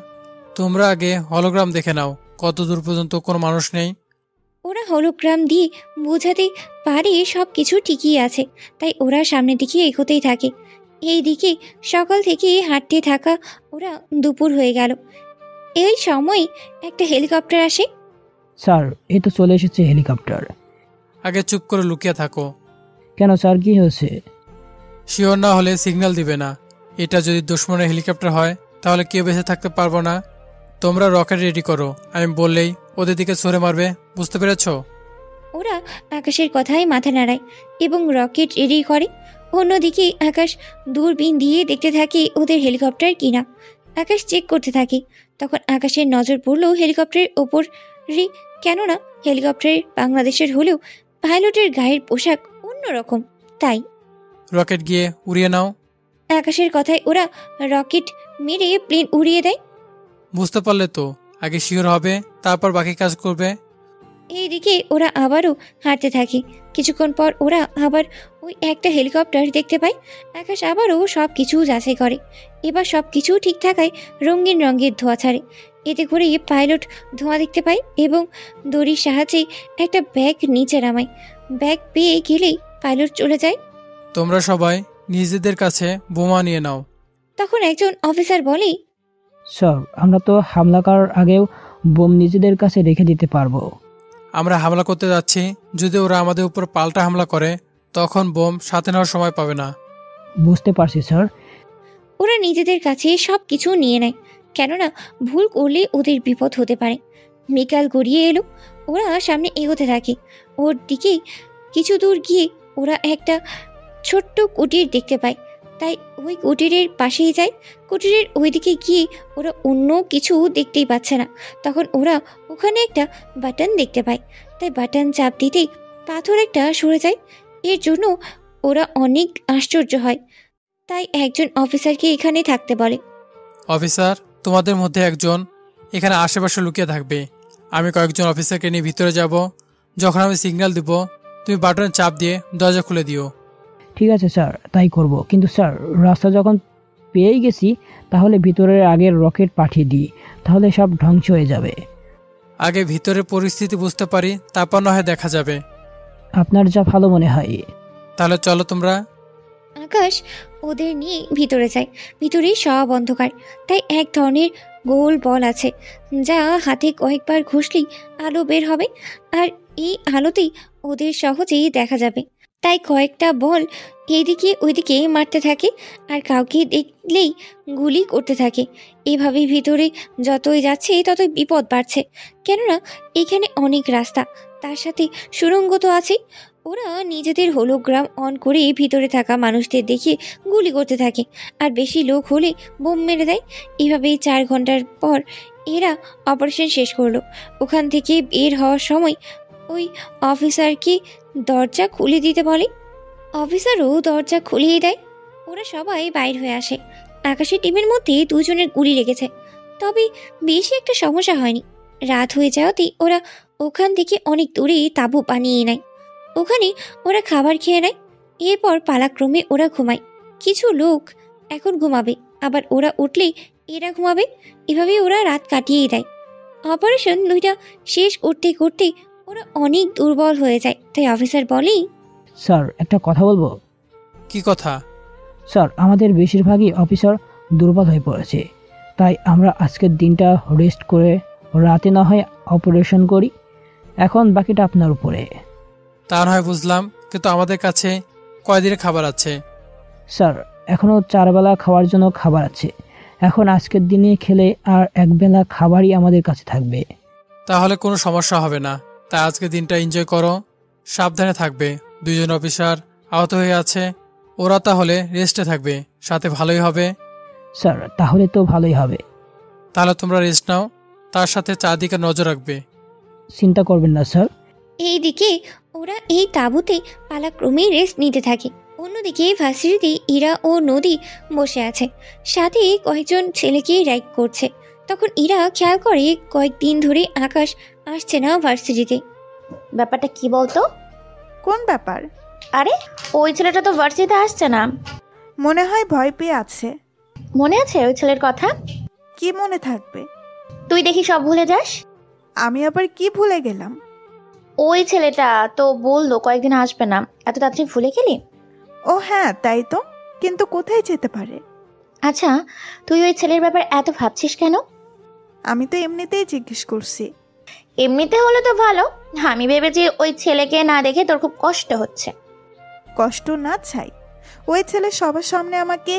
তোমরা আগে হলোগ্রাম দেখে নাও কত দূর পর্যন্ত কোনো মানুষ নেই। ওরা হলোগ্রাম দিয়ে বোঝাতে পারে সব কিছু ঠিকই আছে, তাই ওরা সামনের দিকে এগোতেই থাকে। এই দিকে সকাল থেকে হাঁটতে থাকা ওরা দুপুর হয়ে গেল। এই সময় একটা হেলিকপ্টার আসে। স্যার, এই তো চলে এসেছে হেলিকপ্টার। আগে চুপ করে লুকিয়ে থাকো। কেন স্যার, কি হয়েছে? শিওর না হলে সিগন্যাল দিবে না। এটা যদি দুশ্মনের হেলিকপ্টার হয় তাহলে কেউ বেঁচে থাকতে পারবো না। তোমরা রকেট রেডি করো, আমি বললেই ওদের দিকে ছুড়ে মারবে, বুঝতে পেরেছ? ওরা আকাশের কথায় মাথা নাড়ায় এবং রকেট রেডি করে। অন্যদিকে আকাশ দূরবীন দিয়ে দেখতে থাকে ওদের হেলিকপ্টার কিনা। আকাশ চেক করতে থাকে। তখন আকাশের নজর পড়লো হেলিকপ্টারের ওপরে, কেননা হেলিকপ্টার বাংলাদেশের হলেও পাইলটের গায়ের পোশাক অন্যরকম, তাই রকেট গিয়ে উড়িয়ে নাও। আকাশের কথায় ওরা রকেট মেরে প্লেন উড়িয়ে দেয়। বুঝতে পারলে তো, আগে শিওর হবে, তারপর বাকি কাজ করবে। এইদিকে ওরা আবারও হাঁটতে থাকে। কিছুক্ষণ পর ওরা আবার ওই একটা হেলিকপ্টার দেখতে পায়। আকাশ আবারও সব কিছু যাচাই করে। এবার সব কিছু ঠিক থাকায় রঙিন রঙের ধোঁয়া ছাড়ে। এতে করে পাইলট ধোঁয়া দেখতে পায় এবং দড়ির সাহায্যে একটা ব্যাগ নিচে নামায়। ব্যাগ পেয়ে গেলেই পাইলট চলে যায়। তোমরা সবাই নিজেদের কাছে বোমা নিয়ে নাও। তখন একজন অফিসার বলে, স্যার আমরা তো হামলা করার আগেও বোম নিজেদের কাছে রেখে দিতে পারবো। আমরা হামলা করতে যাচ্ছি, যদি ওরা আমাদের উপর পাল্টা হামলা করে তখন বোম সাথে নেওয়ার সময় পাবে না। বুঝতে পারছি স্যার। ওরা নিজেদের কাছে সব কিছু নিয়ে নেয়, কেননা ভুল করলে ওদের বিপদ হতে পারে। বিকাল গড়িয়ে এলো। ওরা সামনে এগোতে থাকে। ওর দিকে কিছু দূর গিয়ে ওরা একটা ছোট্ট কুটির দেখতে পায়। তাই ওই কুটিরের পাশেই যায়। কুটিরের ওইদিকে গিয়ে ওরা অন্য কিছু দেখতেই পাচ্ছে না। তখন ওরা ওখানে একটা বাটন দেখতে পায়। তাই বাটন চাপ দিতেই পাথর একটা সরে যায়। এর জন্য ওরা অনেক আশ্চর্য হয়। তাই একজন অফিসারকে এখানে থাকতে বলে। অফিসার, তোমাদের মধ্যে একজন এখানে আশেপাশে লুকিয়ে থাকবে। আমি কয়েকজন অফিসারকে নিয়ে ভিতরে যাব। যখন আমি সিগন্যাল দিব তুমি বাটন চাপ দিয়ে দরজা খুলে দিও। ঠিক আছে স্যার, তাই করব। কিন্তু স্যার রাস্তা যখন পেয়েই গেছি তাহলে ভিতরের আগের রকেট পাঠিয়ে দিই, তাহলে সব ধ্বংস হয়ে যাবে। আগে ভিতরের পরিস্থিতি বুঝতে পারি, তারপর না হয় দেখা যাবে। আপনার যা ভালো মনে হয়। তাহলে চলো তোমরা। আকাশ ওদের নিয়ে ভিতরে যায়। ভিতরে সব অন্ধকার। তাই এক ধরনের গোল বল আছে, যা হাতে কয়েকবার ঘষলেই আলো বের হবে। আর এই আলোতেই ওদের সহজেই দেখা যাবে। তাই কয়েকটা বল এইদিকে ওইদিকে মারতে থাকে আর কাউকে দেখলেই গুলি করতে থাকে। এভাবে ভিতরে যতই যাচ্ছে ততই বিপদ বাড়ছে, কেননা এখানে অনেক রাস্তা, তার সাথে সুড়ঙ্গ তো আছে। ওরা নিজেদের হোলোগ্রাম অন করে ভিতরে থাকা মানুষদের দেখে গুলি করতে থাকে, আর বেশি লোক হলে বোম মেরে দেয়। এভাবেই 4 ঘন্টার পর এরা অপারেশন শেষ করলো। ওখান থেকে বের হওয়ার সময় ওই অফিসারকে দরজা খুলে দিতে বলে। অফিসারও দরজা খুলিয়ে দেয়। ওরা সবাই বাইর হয়ে আসে। আকাশের টিমের মধ্যে 2 জনের গুলি লেগেছে, তবে বেশি একটা সমস্যা হয়নি। রাত হয়ে যাওয়াতেই ওরা ওখান থেকে অনেক দূরে তাঁবু বানিয়ে নেয়। ওখানে ওরা খাবার খেয়ে নেয়। এরপর পালাক্রমে ওরা ঘুমায়। কিছু লোক এখন ঘুমাবে, আবার ওরা উঠলেই এরা ঘুমাবে। এভাবে ওরা রাত কাটিয়ে দেয়। অপারেশন 2টা শেষ করতে করতে ওরা অনেক দুর্বল হয়ে যায়। তাই অফিসার বলেই, স্যার একটা কথা বলবো। কি কথা? স্যার আমাদের বেশিরভাগই অফিসার দুর্বল হয়ে পড়েছে, তাই আমরা আজকের দিনটা রেস্ট করে রাতে না হয় অপারেশন করি। এখন বাকিটা আপনার উপরে। তা না হয় বুঝলাম, কিন্তু আমাদের কাছে কয়দিনের খাবার আছে? স্যার এখনও 4 বেলা খাওয়ার জন্য খাবার আছে। এখন আজকের দিনে খেলে আর 1 বেলা খাবারই আমাদের কাছে থাকবে। তাহলে কোনো সমস্যা হবে না। তাই আজকে দিনটা এনজয় করো, সাবধানে থাকবে। 2 জন অফিসার আহত হয়ে আছে, ওরা তাহলে রেস্টে থাকবে, সাথে ভালোই হবে। স্যার তাহলে তো ভালোই হবে। তাহলে তোমরা রেস্ট নাও, তার সাথে চারদিকে নজর রাখবে। চিন্তা করবেন না স্যার। এইদিকে ওরা এই তাঁবুতে পালাক্রমে রেস্ট নিতে থাকে। অন্যদিকে ভার্সিটিতে ইরা ও নদী বসে আছে, সাথে কয়েকজন ছেলেকে রাইড করছে। তখন ইরা খেয়াল করে কয়েকদিন ধরে আকাশ আসছে না ভার্সিটিতে। ব্যাপারটা কি বলতো? কোন ব্যাপার? আরে ওই ছেলেটা তো ভার্সিটিতে আসছে না। মনে হয় ভয় পেয়ে আছে। মনে আছে ওই ছেলের কথা? কি মনে থাকবে? তুই দেখি সব ভুলে যাস। আমি আবার কি ভুলে গেলাম? ওই ছেলেটা তো বললো কয়েকদিন আসবে না, এত তাড়াতাড়ি ভুলে গেলি? ও হ্যাঁ তাই তো, কিন্তু কোথায় যেতে পারে? আচ্ছা তুই ওই ছেলের ব্যাপার এত ভাবছিস কেন? আমি তো এমনিতেই জিজ্ঞেস করছি। এমনিতে হলে তো ভালো, আমি ভেবেছি ওই ছেলেকে না দেখে তোর খুব কষ্ট হচ্ছে। কষ্ট না চাই, ওই ছেলে সবার সামনে আমাকে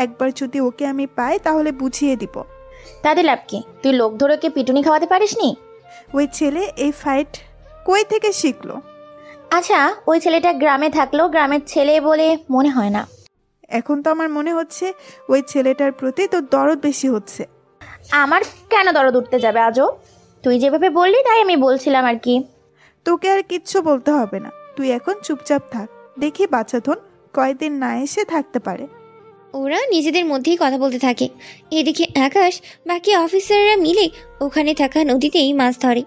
একবার যদি ওকে আমি পাই তাহলে বুঝিয়ে দিব। তাদের লাভ কি? তুই লোক ধরে ওকে পিটুনি খাওয়াতে পারিস নি? ওই ছেলে এই ফাইট কই থেকে শিখলো? আচ্ছা ওই ছেলেটা গ্রামে থাকলো, গ্রামের ছেলে বলে মনে হয় না। এখন তো আমার মনে হচ্ছে ওই ছেলেটার প্রতি তোর দরদ বেশি হচ্ছে। আমার কেন দরদ উঠতে যাবে আজও? তুই যেভাবে বললি তাই আমি বলছিলাম আর কি। তোকে আর কিচ্ছু বলতে হবে না, তুই এখন চুপচাপ থাক। দেখি বাচ্চাধন কয়েকদিন না এসে থাকতে পারে। ওরা নিজেদের মধ্যেই কথা বলতে থাকে। এদিকে আকাশ বাকি অফিসাররা মিলে ওখানে থাকা নদীতেই মাছ ধরে।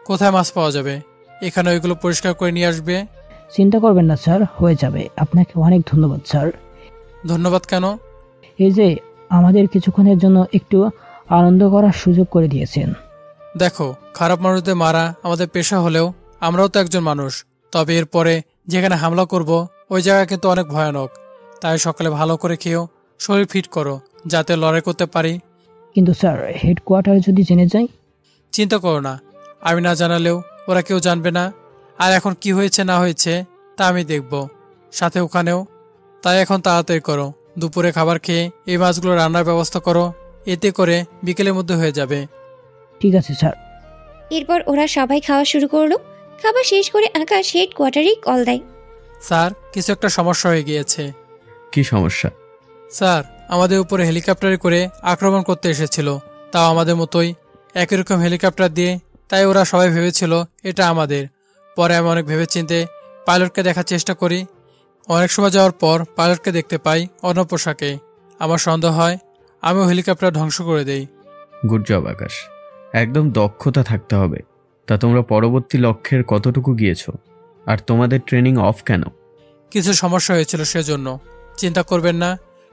কোথায় মাছ পাওয়া যাবে? এখানে ওইগুলো পরিষ্কার করে নিয়ে আসবে। চিন্তা করবেন না স্যার, হয়ে যাবে। আপনাকে অনেক ধন্যবাদ স্যার। ধন্যবাদ কেন? এই যে আমাদের কিছুক্ষণের জন্য একটু আনন্দ করার সুযোগ করে দিয়েছেন। দেখো, খারাপ মানুষদের মারা আমাদের পেশা হলেও আমরাও তো একজন মানুষ। তবে এরপরে যেখানে হামলা করব ওই জায়গা কিন্তু অনেক ভয়ানক। তাই সকালে ভালো করে খেয়েও শরীর ফিট করো, যাতে লড়াই করতে পারি। কিন্তু স্যার, হেডকোয়ার্টারে যদি জেনে যাই? চিন্তা করো না, আমি না জানালেও ওরা কেউ জানবে না। আর এখন কি হয়েছে না হয়েছে তা আমি দেখব, সাথে ওখানেও। তাই এখন তাড়াতাড়ি করো, দুপুরে খাবার খেয়ে এই মাছগুলো রান্নার ব্যবস্থা করো। এতে করে বিকেলের মধ্যে হয়ে যাবে। ঠিক আছে স্যার। এরপর ওরা সবাই খাওয়া শুরু করলো। খাবার শেষ করে আকাশ হেডকোয়ার্টারেই কল দেয়। স্যার, কিছু একটা সমস্যা হয়ে গিয়েছে। কি সমস্যা? স্যার, আমাদের উপরে হেলিকপ্টারে করে আক্রমণ করতে এসেছিল, তাও আমাদের মতোই একই রকম হেলিকপ্টার দিয়ে। তাই ওরা সবাই ভেবেছিল এটা আমাদের। পরে আমি অনেক ভেবেচিন্তে পাইলটকে দেখার চেষ্টা করি। অনেক সময় যাওয়ার পর পাইলটকে দেখতে পাই অন্য পোশাকে। আমার সন্দেহ হয় আমিও হেলিকপ্টার ধ্বংস করে দেই। গুড জব আকাশ, একদম দক্ষতা থাকতে হবে। তা তোমরা পরবর্তী লক্ষ্যের কতটুকু গিয়েছো? আর তোমাদের ট্রেনিং অফ কেন? কিছু সমস্যা হয়েছিল সেজন্য। চিন্তা করবেন না,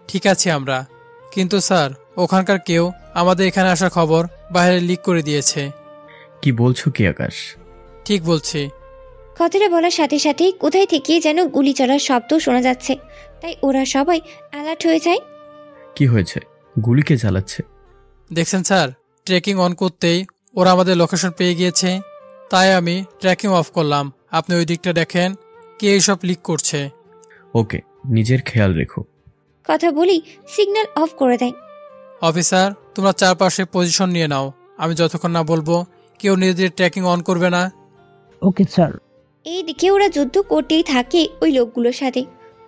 ঠিক আছে আমরা। কিন্তু স্যার, ওখানকার কেউ আমাদের এখানে আসার খবর বাইরে লিক করে দিয়েছে। কি বলছো কি আকাশ? ঠিক বলছি। কথাটা বলার সাথে সাথেই কোথায় থেকে যেন গুলি চলার শব্দ শোনা যাচ্ছে। তাই ওরা সবাই অ্যালার্ট হয়ে যায়। কি হয়েছে? গুলি কে চালাচ্ছে? দেখছেন স্যার, ট্রেকিং অন করতেই ওরা আমাদের লোকেশন পেয়ে গিয়েছে। তাই আমি ট্র্যাকিং অফ করলাম। আপনি ওই দিকটা দেখেন, কে এইসব লিক করছে। ওকে, নিজের খেয়াল রেখো। কথা বলি সিগন্যাল অফ করে দেয়। অফিসার, তোমরা চারপাশে পজিশন নিয়ে নাও। আমি যতক্ষণ না বলবো কেউ নিজেদের ট্র্যাকিং অন করবে না। Okay sir. এইদিকে ওরা যুদ্ধ করতেই থাকে ওই লোকগুলোর সাথে।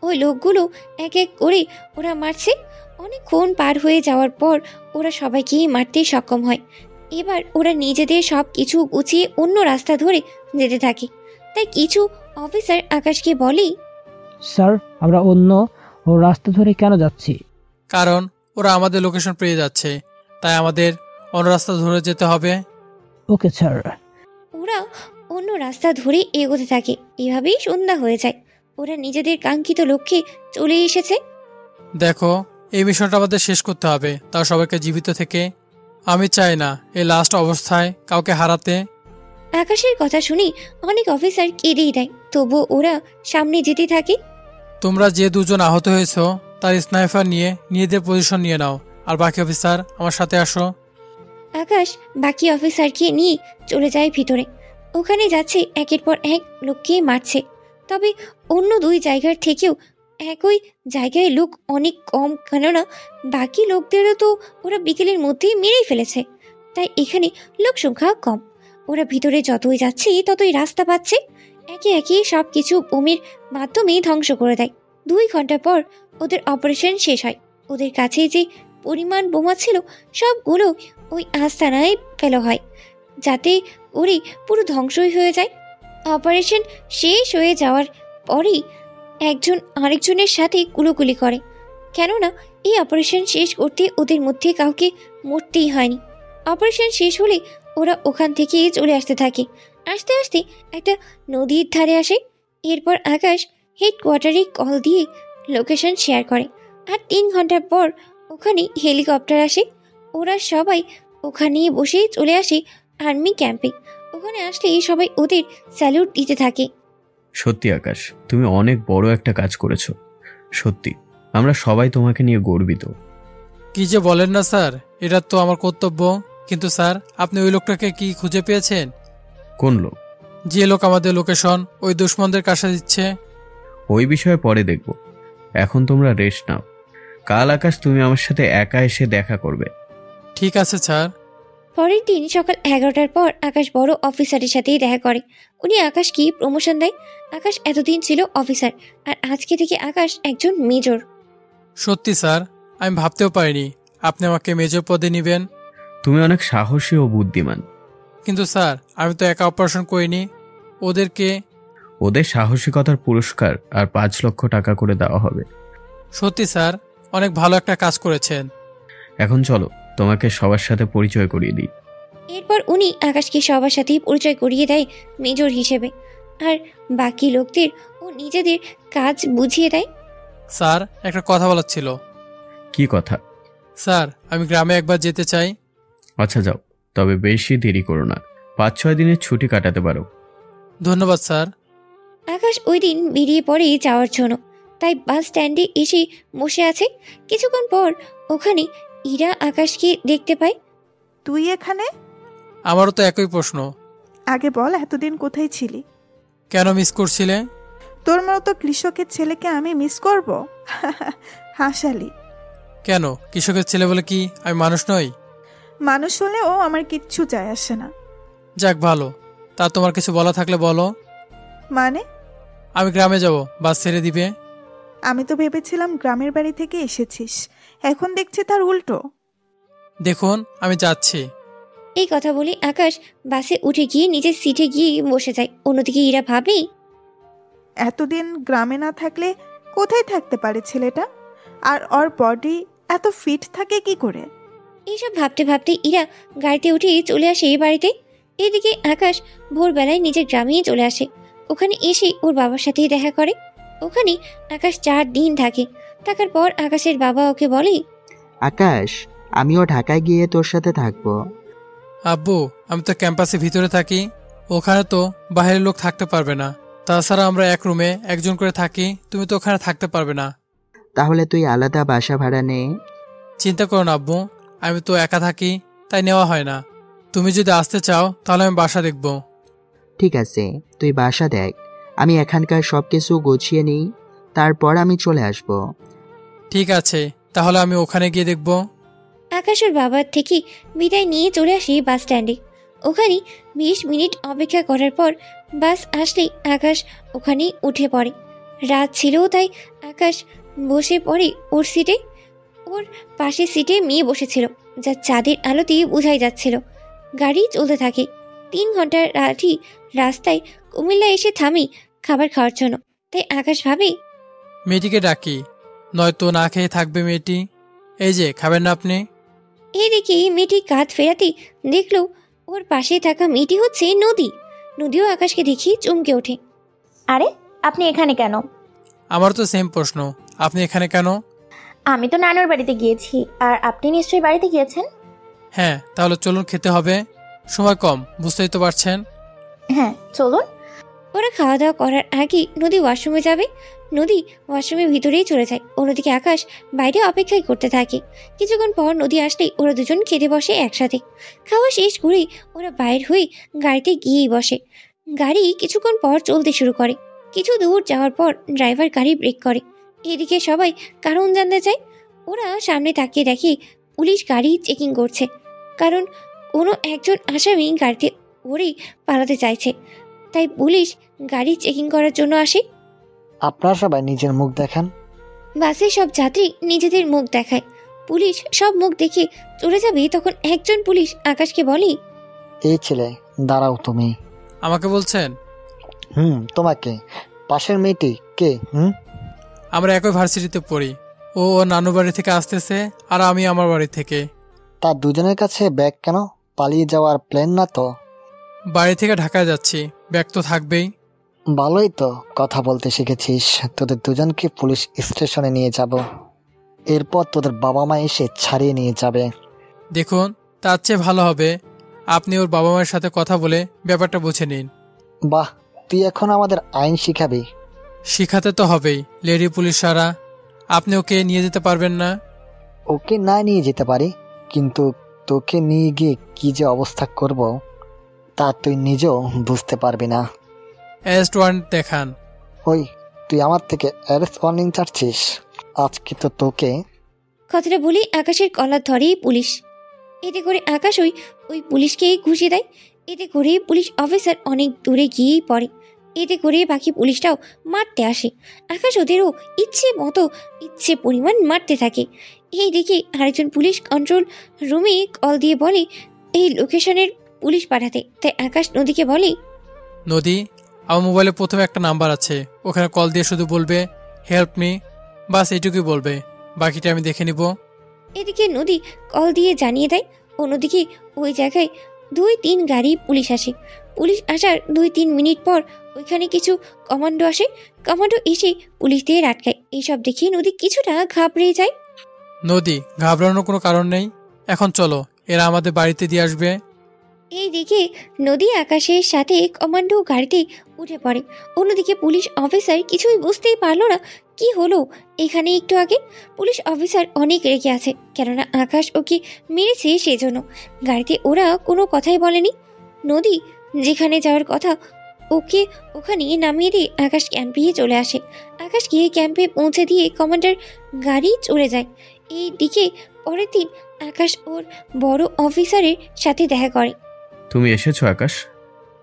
ওই লোকগুলো এক এক করে ওরা মারছে। অনেকক্ষণ পার হয়ে যাওয়ার পর ওরা সবাইকেই মারতে সক্ষম হয়। এবার ওরা নিজেদের সব কিছু গুছিয়ে অন্য রাস্তা ধরে যেতে থাকে। তাই কিছু অফিসার আকাশকে বলে, স্যার, আমরা অন্য রাস্তা ধরে কেন যাচ্ছি? কারণ ওরা আমাদের লোকেশন পেয়ে যাচ্ছে, তাই আমাদের অন্য রাস্তা ধরে যেতে হবে। Okay sir. ওরা অন্য রাস্তা ধরে এগোতে থাকে। এভাবেই সন্ধ্যা হয়ে যায়। ওরা নিজেদের কাঙ্ক্ষিত লক্ষ্যে চলে এসেছে। দেখো, এই মিশনটা আমাদের শেষ করতে হবে, তাও সবাইকে জীবিত থেকে। আমি চাই না এই লাস্ট অবস্থায় কাউকে হারাতে। আকাশের কথা শুনে অনেক অফিসার কেঁদেই দেয়। তবুও ওরা সামনে যেতে থাকে। তোমরা যে দুজন আহত হয়েছো তার স্নাইপার নিয়ে নিজেদের পজিশন নিয়ে নাও। আর বাকি অফিসার আমার সাথে আসো। আকাশ বাকি অফিসারকে নিয়ে চলে যায় ভিতরে। ওখানে যাচ্ছে একের পর এক লোককে মারছে। তবে অন্য দুই জায়গার থেকেও একই জায়গায় লোক অনেক কম, কেননা বাকি লোকদেরও তো ওরা বিকেলের মধ্যেই মেরেই ফেলেছে। তাই এখানে লোক সংখ্যা কম। ওরা ভিতরে যতই যাচ্ছে ততই রাস্তা পাচ্ছে। একে একে সব কিছু বোমের মাধ্যমে ধ্বংস করে দেয়। 2 ঘন্টা পর ওদের অপারেশন শেষ হয়। ওদের কাছে যে পরিমাণ বোমা ছিল সবগুলো ওই আস্তানায় ফেলা হয়, যাতে ওরে পুরো ধ্বংসই হয়ে যায়। অপারেশন শেষ হয়ে যাওয়ার পরেই একজন আরেকজনের সাথে কুলোকুলি করে, কেননা এই অপারেশন শেষ করতে ওদের মধ্যে কাউকে মরতেই হয়নি। অপারেশন শেষ হলে ওরা ওখান থেকে চলে আসতে থাকে। আস্তে আস্তে একটা নদীর ধারে আসে। এরপর আকাশ হেডকোয়ার্টারে কল দিয়ে লোকেশন শেয়ার করে। আর 3 ঘন্টা পর ওখানে হেলিকপ্টার আসে। ওরা সবাই ওখানে বসে চলে আসে আর্মি ক্যাম্পে। ওখানে আসলে সবাই ওদের স্যালুট দিতে থাকে। সত্যি আকাশ, তুমি অনেক বড় একটা কাজ করেছো। সত্যি আমরা সবাই তোমাকে নিয়ে গর্বিত। কি যে বলেন না স্যার, এটা তো আমার কর্তব্য। কিন্তু স্যার, আপনি ওই লোকটাকে কি খুঁজে পেয়েছেন? কোন লোক? যে লোক আমাদের লোকেশন ওই দুশ্মনদের কাছে দিচ্ছে। ওই বিষয়ে পরে দেখব, এখন তোমরা রেস্ট নাও। কাল আকাশ তুমি আমার সাথে একা এসে দেখা করবে। ঠিক আছে স্যার। পরের দিন সকাল 11টার পর আকাশ বড় অফিসারের সাথেই দেখা করে। উনি আকাশকে প্রমোশন দেয়। আকাশ এতদিন ছিল অফিসার, আর আজকে থেকে আকাশ একজন মেজর। সত্যি স্যার, আমি ভাবতেও পারিনি আপনি আমাকে মেজর পদে নেবেন। তুমি অনেক সাহসী ও বুদ্ধিমান। কিন্তু স্যার, আমি তো একা অপারেশন করিনি। ওদের সাহসিকতার পুরস্কার আর 5 লক্ষ টাকা করে দেওয়া হবে। সত্যি স্যার, অনেক ভালো একটা কাজ করেছেন। এখন চলো তোমাকে সবার সাথে পরিচয় করিয়ে দিই। এরপর উনি আকাশকে সবার সাথেই পরিচয় করিয়ে দেয় মেজর হিসেবে, আর বাকি লোকদের ও নিজেদের কাজ বুঝিয়ে দেয়। স্যার, একটা কথা বলার ছিল। কি কথা? স্যার, আমি গ্রামে একবার যেতে চাই। আচ্ছা যাও, তবে বেশি দেরি করো না, 5-6 দিনের ছুটি কাটাতে পারো। ধন্যবাদ স্যার। আকাশ ওই দিন বেরিয়ে পড়ে যাওয়ার জন্য, তাই বাস স্ট্যান্ডে এসে বসে আছে। কিছুক্ষণ পর ওখানে ইরা আকাশকে দেখতে পায়। তুই এখানে? আমারও তো একই প্রশ্ন। আগে বল, এতদিন কোথায় ছিলি? কেন মিস করছিলে? তোর মতো কৃষকের ছেলেকে আমি মিস করব? হাসালি। কেন, কৃষকের ছেলে বলে কি আমি মানুষ নই? মানুষ হলেও আমার কিচ্ছু যায় আসে না। যাক ভালো, তা তোমার কিছু বলা থাকলে বলো। মানে? আমি গ্রামে যাব, বাস ছেড়ে দিবে। আমি তো ভেবেছিলাম গ্রামের বাড়ি থেকে এসেছিস, এখন দেখছি তার উল্টো। দেখুন, আমি যাচ্ছি। এই কথা বলে আকাশ বাসে উঠে গিয়ে নিজের সিটে গিয়ে বসে যায়। অন্যদিকে ইরা ভাবে, এতদিন গ্রামে না থাকলে কোথায় থাকতে পারে ছেলেটা? আর ওর বডি এত ফিট থাকে কি করে? এইসব ভাবতে ভাবতে ইরা গাড়িতে উঠে চলে আসে এই বাড়িতে। এদিকে আকাশ ভোরবেলায় নিজের গ্রামেই চলে আসে। ওখানে এসে ওর বাবার সাথেই দেখা করে। ওখানে আকাশ 4 দিন থাকে। থাকার পর আকাশের বাবা ওকে বলে, আকাশ, আমিও ঢাকায় গিয়ে তোর সাথে থাকবো। আব্বু, আমি তো ক্যাম্পাসে ভিতরে থাকি, ওখানে তো বাইরের লোক থাকতে পারবে না। তাছাড়া আমরা এক রুমে একজন করে থাকি, তুমি তো ওখানে থাকতে পারবে না। তাহলে তুই আলাদা বাসা ভাড়া নে। চিন্তা করো না আব্বু, আমি তো একা থাকি, তাই নেওয়া হয় না। তুমি যদি আসতে চাও তাহলে আমি বাসা দেখব। ঠিক আছে, তুই বাসা দেখ, আমি এখানকার সব কিছু গুছিয়ে নিই, তারপর আমি চলে আসব। ঠিক আছে, তাহলে আমি ওখানে গিয়ে দেখব। আকাশের বাবার থেকে বিদায় নিয়ে চলে আসি বাস স্ট্যান্ডে। ওখানে 20 মিনিট অপেক্ষা করার পর বাস আসলে আকাশ ওখানে উঠে পড়ে। রাত ছিল, তাই আকাশ বসে পড়ে ওর সিটে। ওর পাশের সিটে মেয়ে বসেছিল, যা চাঁদের আলোতে বোঝাই যাচ্ছিল। গাড়ি চলতে থাকে। 3 ঘন্টার রাস্তায় কুমিল্লা এসে থামি খাবার খাওয়ার জন্য। তাই আকাশ ভাবে, মেয়েটিকে ডাকি, নয়তো না খেয়ে থাকবে মেয়েটি। এই যে, খাবেন না আপনি? এদিকে মেয়েটি কাঁধ ফেরাতে দেখলো ওর পাশে থাকা মেয়েটি হচ্ছে নদী। নদীও আকাশকে দেখি চমকে ওঠে। আরে, আপনি এখানে কেন? আমার তো সেম প্রশ্ন, আপনি এখানে কেন? আমি তো নানুর বাড়িতে গিয়েছি, আর আপনি নিশ্চয়ই বাড়িতে গিয়েছেন। হ্যাঁ, তাহলে চলুন, খেতে হবে, সময় কম, বুঝতেই তো পারছেন। হ্যাঁ, চলুন। ওরা খাওয়া দাওয়া করার আগে নদী ওয়াশরুমে যাবে। নদী ওয়াশরুমের ভিতরেই চলে যায়। অন্যদিকে আকাশ বাইরে অপেক্ষাই করতে থাকে। কিছুক্ষণ পর নদী আসলেই ওরা দুজন খেতে বসে একসাথে। খাওয়া শেষ করেই ওরা বাইর হয়ে গাড়িতে গিয়েই বসে। গাড়ি কিছুক্ষণ পর চলতে শুরু করে। কিছু দূর যাওয়ার পর ড্রাইভার গাড়ি ব্রেক করে। এদিকে সবাই কারণ জানতে চায়। ওরা সামনে তাকিয়ে দেখে পুলিশ গাড়ি চেকিং করছে, কারণ কোনো একজন আসামি গাড়িতে ওরেই পালাতে চাইছে। তাই পুলিশ গাড়ি চেকিং করার জন্য আসে। আপনারা সবাই নিজের মুখ দেখান। বাসে সব যাত্রী নিজেদের মুখ দেখায়। পুলিশ সব মুখ দেখে চলে যাবে, তখন একজন পুলিশ আকাশকে বলে, এই ছেলে, দাঁড়াও তুমি। আমাকে বলছেন? তোমাকে। পাশের মেয়েটি কে? আমরা একই ভার্সিটিতে পড়ি। ও ওর নানু বাড়ি থেকে আসতেছে, আর আমি আমার বাড়ি থেকে। তার দুজনের কাছে ব্যাগ কেন? পালিয়ে যাওয়ার প্ল্যান না তো? বাড়ি থেকে ঢাকায় যাচ্ছি, ব্যাগ তো থাকবেই। ভালোই তো কথা বলতে শিখেছিস। তোদের দুজনকে পুলিশ স্টেশনে নিয়ে যাব, এরপর তোদের বাবা মা এসে ছাড়িয়ে নিয়ে যাবে। দেখুন, তার চেয়ে ভালো হবে আপনি ওর বাবা মায়ের সাথে কথা বলে ব্যাপারটা বুঝে নিন। বাহ, তুই এখন আমাদের আইন শিখাবি? শিখাতে তো হবেই, লেডি পুলিশ সারা। আপনি ওকে নিয়ে যেতে পারবেন না? ওকে না নিয়ে যেতে পারি, কিন্তু তোকে নিয়ে গিয়ে কি যে অবস্থা করব তা তুই নিজেও বুঝতে পারবি না। অ্যারেস্ট ওয়ারেন্ট দেখান। ওই, তুই আমার থেকে অ্যারেস্ট ওয়ার্নিং চাচ্ছিস? আজকে তো তোকে। কথাটা বলি আকাশের কলার ধরে পুলিশ। এতে করে আকাশ ওই পুলিশকে ঘুষিয়ে দেয়। এতে করে পুলিশ অফিসার অনেক দূরে গিয়েই পড়ে। এতে করে বাকি পুলিশটাও মারতে আসে। আকাশ ওদেরও ইচ্ছে পরিমাণ মারতে থাকে। এই দিকে আরেকজন পুলিশ কন্ট্রোল রুমে কল দিয়ে বলে এই লোকেশনের পুলিশ পাঠাতে। তাই আকাশ নদীকে বলে, নদী, আমার মোবাইলে প্রথমে একটা নাম্বার আছে, ওখানে কল দিয়ে শুধু বলবে হেল্প মি, বাস এইটুকুই বলবে, বাকিটা আমি দেখে নিব। এদিকে নদী কল দিয়ে জানিয়ে দেয়। অন্যদিকে ওই জায়গায় 2-3 গাড়ি পুলিশ আসে। পুলিশ আসার 2-3 মিনিট পর ওইখানে কিছু কমান্ডো আসে। কমান্ডো এসে পুলিশদের আটকায়। এইসব দেখে নদী কিছুটা ঘাবড়ে যায়। নদী, ঘাবড়ানোর কোনো কারণ নেই। এখন চলো, এরা আমাদের বাড়িতে দিয়ে আসবে। এইদিকে নদী আকাশের সাথে কমান্ডো গাড়িতে উঠে পড়ে। অন্যদিকে পুলিশ অফিসার কিছুই বুঝতেই পারলো না কি হলো। এখানে একটু আগে পুলিশ অফিসার অনেক রেগে আছে, কেননা আকাশ ওকে মেরেছে সেজন্য। গাড়িতে ওরা কোনো কথাই বলেনি। নদী যেখানে যাওয়ার কথা ওকে ওখানে নামিয়ে দিয়ে আকাশ ক্যাম্পে চলে আসে। আকাশ গিয়ে ক্যাম্পে পৌঁছে দিয়ে কমান্ডার গাড়ি চলে যায়। এই দিকে পরের দিন আকাশ ওর বড় অফিসারের সাথে দেখা করে। তুমি এসেছো আকাশ?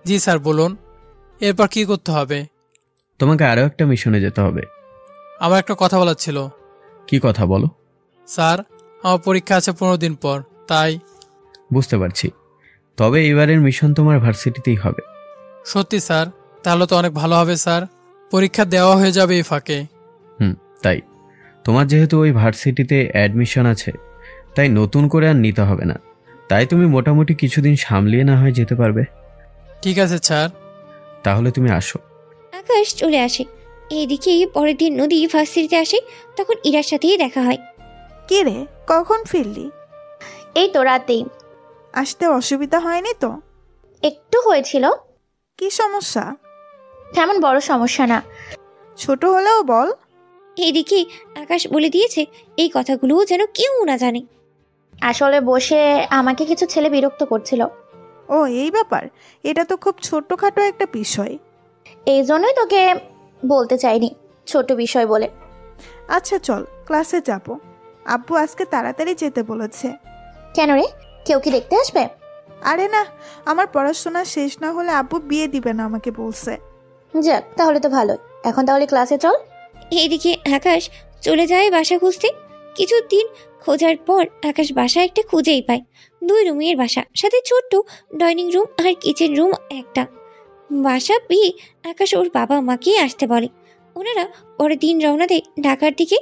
জি স্যার, বলুন। এরপর কি করতে হবে? তোমাকে আরও একটা মিশনে যেতে হবে। আমার একটা কথা বলার ছিল। কি কথা বলো? স্যার, আমার পরীক্ষা আছে 15 দিন পর, তাই। বুঝতে পারছি, তবে এবারের মিশন তোমার ভার্সিটিতেই হবে। সত্যি স্যার? তাহলে তো অনেক ভালো হবে স্যার, পরীক্ষা দেওয়া হয়ে যাবে এই ফাঁকে। তাই তোমার যেহেতু ওই ভার্সিটিতে অ্যাডমিশন আছে, তাই নতুন করে আর নিতে হবে না। তাই তুমি মোটামুটি কিছুদিন সামলিয়ে না হয় যেতে পারবে। ঠিক আছে স্যার। তাহলে তুমি আসো। আকাশ চলে আসে। এইদিকে পরের দিন নদী ভার্সিটিতে আসে। তখন ইরার সাথেই দেখা হয়। কে রে, কখন ফিরলি? এই তো রাতেই। আসতে অসুবিধা হয়নি তো? একটু হয়েছিল। কি সমস্যা? তেমন বড় সমস্যা না। ছোট হলেও বল। এইদিকে আকাশ বলে দিয়েছে এই কথাগুলো যেন কেউ না জানে। আসলে বসে আমাকে কিছু ছেলে বিরক্ত করছিল। ও, এই ব্যাপার? এটা তো খুব ছোটখাটো একটা বিষয়। এই জন্যই তোকে বলতে চাইনি ছোট বিষয় বলে। আচ্ছা চল, ক্লাসে যাব। আব্বু আজকে তাড়াতাড়ি যেতে বলেছে। কেন রে, কেউ কি দেখতে আসবে? আরে না, আমার পড়াশোনা শেষ না হলে আব্বু বিয়ে দিবে না আমাকে বলছে। যাক, তাহলে তো ভালোই। এখন তাহলে ক্লাসে চল। এইদিকে আকাশ চলে যায় বাসা খুঁজতে। কিছুদিন খোঁজার পর আকাশ বাসা একটা খুঁজেই পায়। 2 রুমের বাসা, সাথে ছোট্ট ডাইনিং রুম আর কিচেন রুম একটা। বাসা পেয়ে আকাশ ওর বাবা মাকে আসতে বলে। ওনারা পরের দিন রওনা দেয় ঢাকার দিকে।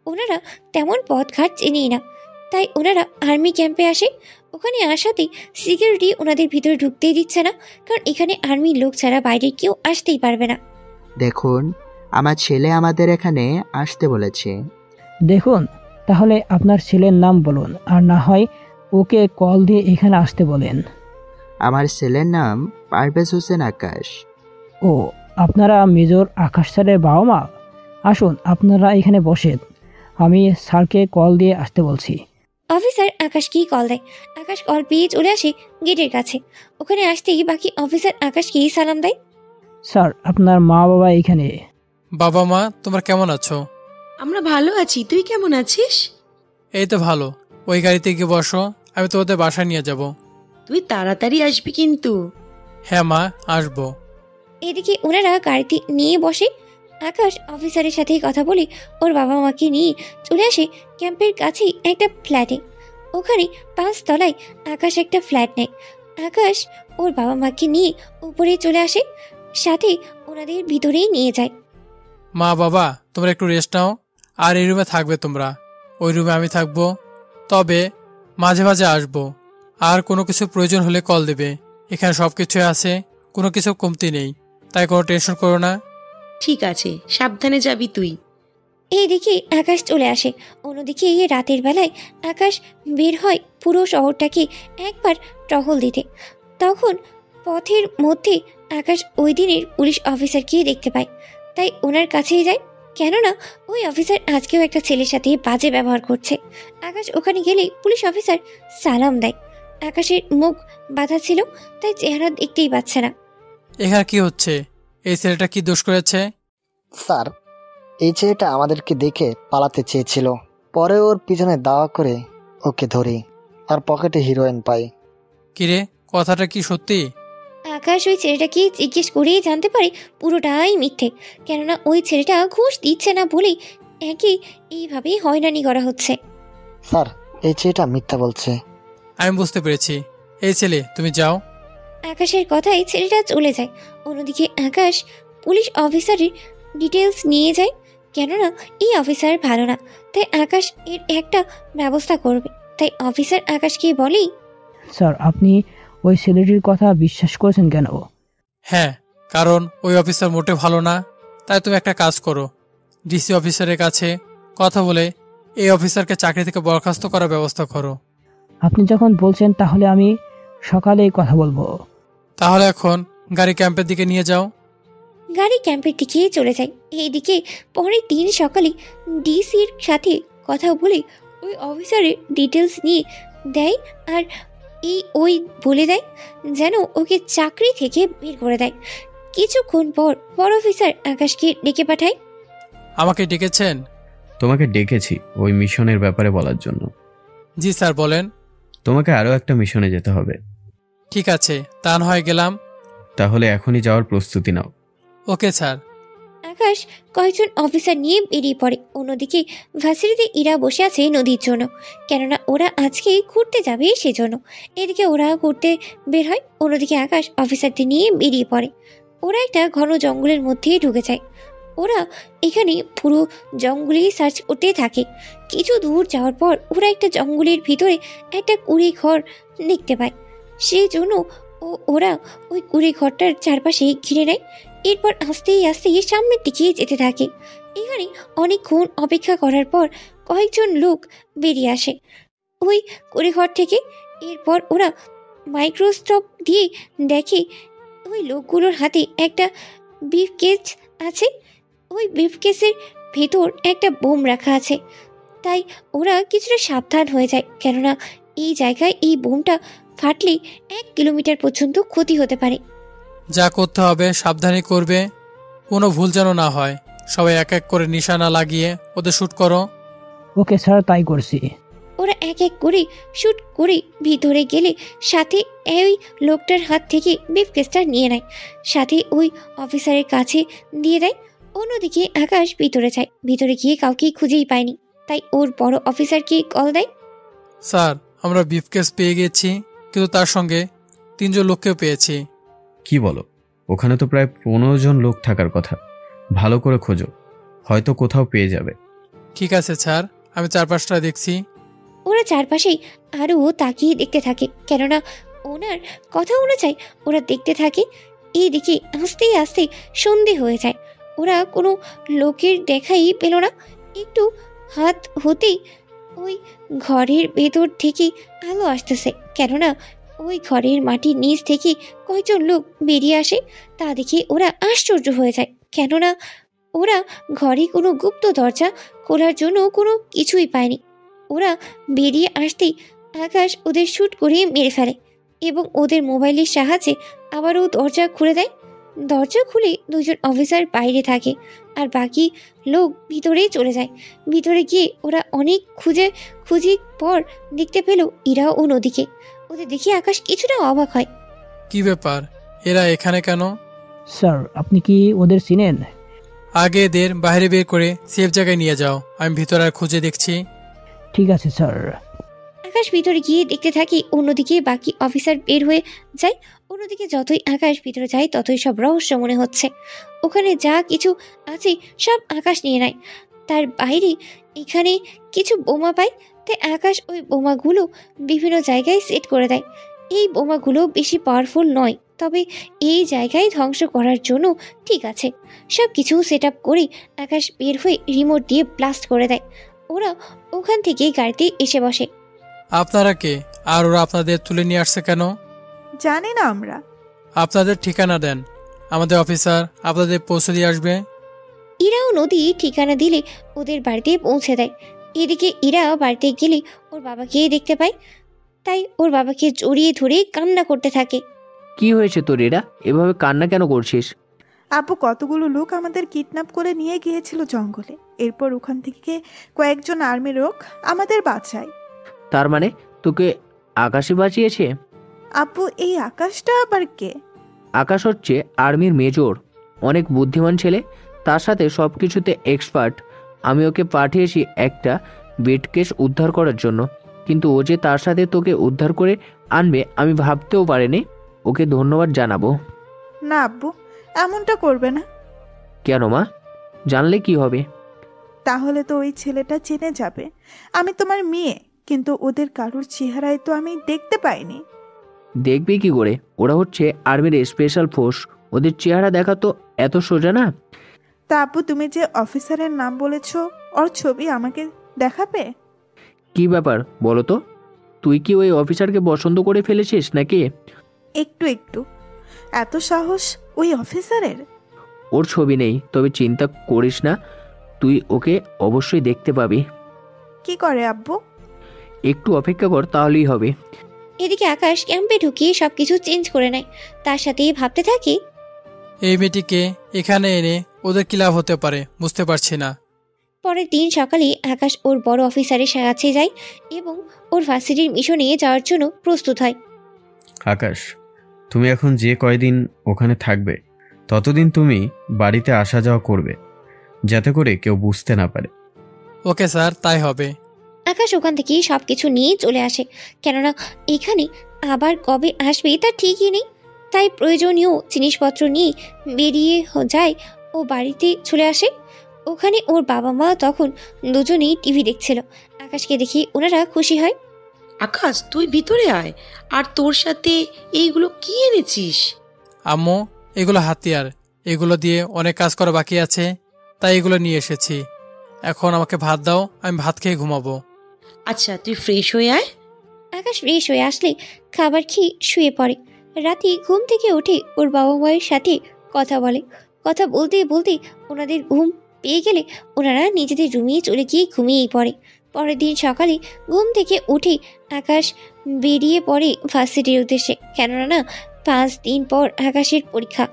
ওনারা তেমন পথঘাট চেনেই না, তাই ওনারা আর্মি ক্যাম্পে আসে। ওখানে আসাতেই সিকিউরিটি ওনাদের ভিতরে ঢুকতেই দিচ্ছে না, কারণ এখানে আর্মির লোক ছাড়া বাইরে কেউ আসতেই পারবে না। দেখুন, আমার ছেলে আমাদের এখানে আসতে বলেছে। দেখুন, তাহলে আপনার ছেলের নাম বলুন, আর না হয় ওকে কল দিয়ে এখানে আসতে বলেন। আমার ছেলের নাম পারভেজ হোসেন আকাশ। ও, আপনারা মেজর আকাশ স্যারের বাবা মা? আসুন, আপনারা এখানে বসেন, আমি স্যারকে কল দিয়ে আসতে বলছি। অফিসার আকাশকেই কল দেয়। আকাশ কল পেয়ে চলে আসে গেটের কাছে। ওখানে আসতেই বাকি অফিসার আকাশকেই সালাম দেয়। স্যার, আপনার মা বাবা এখানে। বাবা মা, তোমরা কেমন আছো? আমরা ভালো আছি, তুই কেমন আছিস? এই তো ভালো। ওই গাড়িতে গিয়ে বসো, আমি তোমাদের বাসায় নিয়ে যাব। তুই তাড়াতাড়ি আসবি কিন্তু। হ্যাঁ মা, আসবো। এদিকে ওনারা গাড়িতে নিয়ে বসে। আকাশ অফিসারের সাথে কথা বলে ওর বাবা মাকে নিয়ে চলে আসে ক্যাম্পের কাছেই একটা ফ্ল্যাটে। ওখানে 5 তলায় আকাশ একটা ফ্ল্যাট নেয়। আকাশ ওর বাবা মাকে নিয়ে উপরে চলে আসে, সাথে ওনাদের ভিতরেই নিয়ে যায়। মা বাবা, তোমরা একটু রেস্ট নাও, আর এই রুমে থাকবে তোমরা। ওই রুমে আমি থাকবো, তবে মাঝে মাঝে আসবো। আর কোনো কিছু প্রয়োজন হলে কল দেবে। এখানে সব কিছুই আছে, কোনো কিছু কমতি নেই, তাই কোনো টেনশন করো না। ঠিক আছে, সাবধানে যাবি তুই। এইদিকে আকাশ চলে আসে। অন্যদিকে রাতের বেলায় আকাশ বের হয় পুরো শহরটাকে একবার টহল দিতে। তখন পথের মধ্যে আকাশ ওই দিনের পুলিশ অফিসারকে দেখতে পায়, তাই ওনার কাছেই যায়। কেননা ওই অফিসার আজকেও একটা ছেলের সাথে বাজে ব্যবহার করছে। আকাশ ওখানে গেলেই পুলিশ অফিসার সালাম দেয়। আকাশের মুখ বাঁধা ছিল, তাই চেহারা দেখতেই পাচ্ছে না। এখানে কি হচ্ছে? এই ছেলেটা কি দোষ করেছে? স্যার, এই ছেলেটা আমাদেরকে দেখে পালাতে চেয়েছিল, পরে ওর পিছনে দাওয়া করে ওকে ধরি, আর পকেটে হিরোইন পাই। কিরে, কথাটা কি সত্যি? আকাশ ওই ছেলেটাকে জিজ্ঞেস করেই জানতে পারে পুরোটাই মিথ্যে, কেননা ওই ছেলেটা ঘুষ দিচ্ছে না বলেই এইভাবেই হয়রানি করা হচ্ছে। স্যার, এই ছেলেটা মিথ্যা বলছে। আমি বুঝতে পেরেছি। এই ছেলে, তুমি যাও। আকাশের কথায় ছেলেটা চলে যায়। অন্যদিকে আকাশ পুলিশ অফিসারের ডিটেলস নিয়ে যায়, কেননা এই অফিসার ভালো না, তাই আকাশ এর একটা ব্যবস্থা করবে। তাই অফিসার আকাশকে বলেই, স্যার, আপনি ওই ছেলেটির কথা বিশ্বাস করেছেন কেন? হ্যাঁ, কারণ ওই অফিসার মোটে ভালো না। তাই তুমি একটা কাজ করো, ডিসি অফিসারের কাছে কথা বলে এই অফিসারকে চাকরি থেকে বরখাস্ত করার ব্যবস্থা করো। আপনি যখন বলছেন তাহলে আমি সকালেই কথা বলবো। তাহলে এখন গাড়ি ক্যাম্পের দিকে নিয়ে যাও। গাড়ি ক্যাম্পের দিকে চলে যায়। এইদিকে পরের দিন সকালে ডিসির সাথে কথা বলে ওই অফিসারের ডিটেলস নিয়ে দেয়, আর ওই বলে দেয় যেন ওকে চাকরি থেকে বের করে দেয়। কিছুক্ষণ পর বড় অফিসার আকাশকে ডেকে পাঠায়। আমাকে ডেকেছেন? তোমাকে ডেকেছি ওই মিশনের ব্যাপারে বলার জন্য। জি স্যার, বলেন। তোমাকে আরও একটা মিশনে যেতে হবে। ঠিক আছে, তা না হয় গেলাম। তাহলে এখনই যাওয়ার প্রস্তুতি নাও। Okay sir. আকাশ কয়েকজন অফিসার নিয়ে বেরিয়ে পড়ে। অন্যদিকে ভার্সিটিতে ইরা বসে আছে নদীর জন্য, কেননা ওরা আজকে ঘুরতে যাবে সেজন্য। এদিকে ওরা ঘুরতে বের হয়, অন্যদিকে আকাশ অফিসারদের নিয়ে বেরিয়ে পড়ে। ওরা একটা ঘন জঙ্গলের মধ্যে ঢুকে যায়। ওরা এখানে পুরো জঙ্গলেই সার্চ করতে থাকে। কিছু দূর যাওয়ার পর ওরা একটা জঙ্গলের ভিতরে একটা কুড়ে ঘর দেখতে পায়। সেই জন্য ওরা ওই কুড়ে ঘরটার চারপাশে ঘিরে নেয়। এরপর আস্তে আস্তে সামনের দিকে যেতে থাকে। এখানে অনেকক্ষণ অপেক্ষা করার পর কয়েকজন লোক বেরিয়ে আসে ওই কুড়ে ঘর থেকে। এরপর ওরা মাইক্রোস্কোপ দিয়ে দেখে ওই লোকগুলোর হাতে একটা ব্রিফকেস আছে। ওই ব্রিফকেসের ভেতর একটা বোম রাখা আছে। তাই ওরা কিছুটা সাবধান হয়ে যায়, কেননা এই জায়গায় এই বোমটা ফাটলে 1 কিলোমিটার পর্যন্ত ক্ষতি হতে পারে। যা করতে হবে সাবধানে করবে, কোনো ভুল যেন না হয়। সবাই এক এক করে নিশানা লাগিয়ে ওদের শুট করো। ওকে স্যার, তাই করছি। ওরা এক এক করে শুট করে ভিতরে গেলে সাথে ওই লোকটার হাত থেকে ব্রিফকেসটা নিয়ে নেয়, সাথে ওই অফিসারের কাছে দিয়ে দেয়। অন্যদিকে আকাশ ভিতরে যায়। ভিতরে গিয়ে কাউকে খুঁজেই পায়নি, তাই ওর বড় অফিসারকে কল দেয়। স্যার, আমরা ব্রিফকেস পেয়ে গেছি, কিন্তু তার সঙ্গে 3 জন লোককেও পেয়েছি। কি বলো? ওখানে তো প্রায় 15 জন লোক থাকার কথা। ভালো করে খোঁজো, হয়তো কোথাও পেয়ে যাবে। ঠিক আছে স্যার, আমি চারপাশটা দেখছি। ওরা চারপাশেই আরও তাকিয়ে দেখতে থাকে, কেননা ওনার কথা অনুযায়ী ওরা দেখতে থাকে। এইদিকে আস্তে আস্তে সন্ধে হয়ে যায়। ওরা কোনো লোকের দেখাই পেল না। একটু হাত হতেই ওই ঘরের ভেতর থেকে আলো আসতেছে, কেননা ওই ঘরের মাটির নিচ থেকে কয়েকজন লোক বেরিয়ে আসে। তা দেখে ওরা আশ্চর্য হয়ে যায়, কেননা ওরা ঘরে কোনো গুপ্ত দরজা খোলার জন্য কোনো কিছুই পায়নি। ওরা বেরিয়ে আসতেই আকাশ ওদের শ্যুট করে মেরে ফেলে এবং ওদের মোবাইলের সাহায্যে আবারও দরজা খুলে দেয়। দরজা খুলে 2 জন অফিসার বাইরে থাকে, আর বাকি লোক ভিতরে চলে যায়। ভিতরে গিয়ে ওরা অনেক খুঁজি পর দেখতে পেল ইরা ও নদীকে। ওদের দেখে আকাশ কিছুটা অবাক হয়। কি ব্যাপার, এরা এখানে কেন? স্যার, আপনি কি ওদের চিনেন? আগে এদের বাইরে বের করে সেফ জায়গায় নিয়ে যাও, আমি ভিতরে আর খুঁজে দেখছি। ঠিক আছে স্যার। আকাশ ভিতরে গিয়ে দেখতে থাকে, অন্যদিকে বাকি অফিসার বের হয়ে যায়। অন্যদিকে যতই আকাশ ভিতরে যায় ততই সব রহস্য মনে হচ্ছে। ওখানে যা কিছু আছে সব আকাশ নিয়ে নেয়। তার বাইরে এখানে কিছু বোমা পায়, তাই আকাশ ওই বোমাগুলো বিভিন্ন জায়গায় সেট করে দেয়। এই বোমাগুলো বেশি পাওয়ারফুল নয়, তবে এই জায়গায় ধ্বংস করার জন্য ঠিক আছে। সব কিছু সেট আপ করে আকাশ বের হয়ে রিমোট দিয়ে ব্লাস্ট করে দেয়। ওরা ওখান থেকে গাড়িতে এসে বসে। আপনারা কে, আর ওরা আপনাদের তুলে নিয়ে আসছে কেন? জানি না আমরা। আপনাদের ঠিকানা দেন, আমাদের অফিসার আপনাদের পৌঁছে দিয়ে আসবে। ইরা ও নদী ঠিকানা দিলে ওদের বাড়িতে পৌঁছে দেয়। এদিকে ইরা বাড়িতে গেলে ওর বাবাকে দেখতে পায়, তাই ওর বাবাকে জড়িয়ে ধরে কান্না করতে থাকে। কি হয়েছে তোর এরা, এভাবে কান্না কেন করছিস? আপু, কতগুলো লোক আমাদের কিডন্যাপ করে নিয়ে গিয়েছিল জঙ্গলে। এরপর ওখান থেকে কয়েকজন আর্মি লোক আমাদের বাঁচায়। তার মানে তোকে আকাশে বাঁচিয়েছে? আপু, এই আকাশটা আবার কে? আকাশ হচ্ছে আর্মির মেজর, অনেক বুদ্ধিমান ছেলে, তার সাথে সব কিছুতে এক্সপার্ট। আমি ওকে পাঠিয়েছি একটা ব্রিফকেস উদ্ধার করার জন্য, কিন্তু ও যে তার সাথে তোকে উদ্ধার করে আনবে আমি ভাবতেও পারিনি। ওকে ধন্যবাদ জানাবো। না আব্বু, এমনটা করবে না। কেন মা, জানলে কি হবে? তাহলে তো ওই ছেলেটা জেনে যাবে আমি তোমার মেয়ে, কিন্তু ওদের কারোর চেহারায় তো আমি দেখতে পাইনি। দেখবি কি করে? ওরা হচ্ছে আর্মির স্পেশাল ফোর্স, ওদের চেহারা দেখা তো এত সোজা না। তা আব্বু, তুমি যে অফিসারের নাম বলেছ ওর ছবি আমাকে দেখাবে? কি ব্যাপার বলো তো? তুই কি ওই অফিসারকে পছন্দ করে ফেলেছিস নাকি? একটু একটু। এত সাহস ওই অফিসারের? ওর ছবি নেই, তবে চিন্তা করিস না, তুই ওকে অবশ্যই দেখতে পাবি। কি করে আব্বু? একটু অপেক্ষা কর, তাহলেই হবে। এদিকে আকাশ ক্যাম্পে ঢুকিয়ে সবকিছু চেঞ্জ করে নেয়। তার সাথেই ভাবতে থাকে, এই মেয়েটিকে এখানে এনে ওদের কি লাভ হতে পারে বুঝতে পারছি না। পরের দিন সকালে আকাশ ওর বড় অফিসারের কাছে যায় এবং ওর ভার্সিটির মিশনে যাওয়ার জন্য প্রস্তুত হয়। আকাশ, তুমি এখন যে কয়দিন ওখানে থাকবে ততদিন তুমি বাড়িতে আসা যাওয়া করবে, যাতে করে কেউ বুঝতে না পারে। ওকে স্যার, তাই হবে। আকাশ ওখান থেকে সবকিছু নিয়ে চলে আসে, কেননা এখানে আবার কবে আসবে তা ঠিকই নেই। তাই প্রয়োজনীয় জিনিসপত্র নিয়ে বেরিয়ে যায় ও বাড়িতে চলে আসে। ওখানে ওর বাবা মা তখন দুজনেই টিভি দেখছিল। আকাশকে দেখে ওনারা খুশি হয়। আকাশ, তুই ভিতরে আয়। আর তোর সাথে এইগুলো কি এনেছিস? আম্মু, এগুলো হাতিয়ার, এগুলো দিয়ে অনেক কাজ করা বাকি আছে, তাই এগুলো নিয়ে এসেছি। এখন আমাকে ভাত দাও, আমি ভাত খেয়ে ঘুমাবো। আচ্ছা, তুই ফ্রেশ হয়ে আয়। আকাশ ফ্রেশ হয়ে আসলে খাবার খেয়ে শুয়ে পড়ে। রাতে ঘুম থেকে উঠে ওর বাবা মায়ের সাথে কথা বলে। কথা বলতে বলতে ওনাদের ঘুম পেয়ে গেলে ওনারা নিজেদের রুমে চলে গিয়ে ঘুমিয়েই পড়ে। পরের দিন সকালে ঘুম থেকে উঠে আকাশ বেরিয়ে পড়ে ভার্সিটির উদ্দেশ্যে, কেননা না 5 দিন পর আকাশের পরীক্ষা।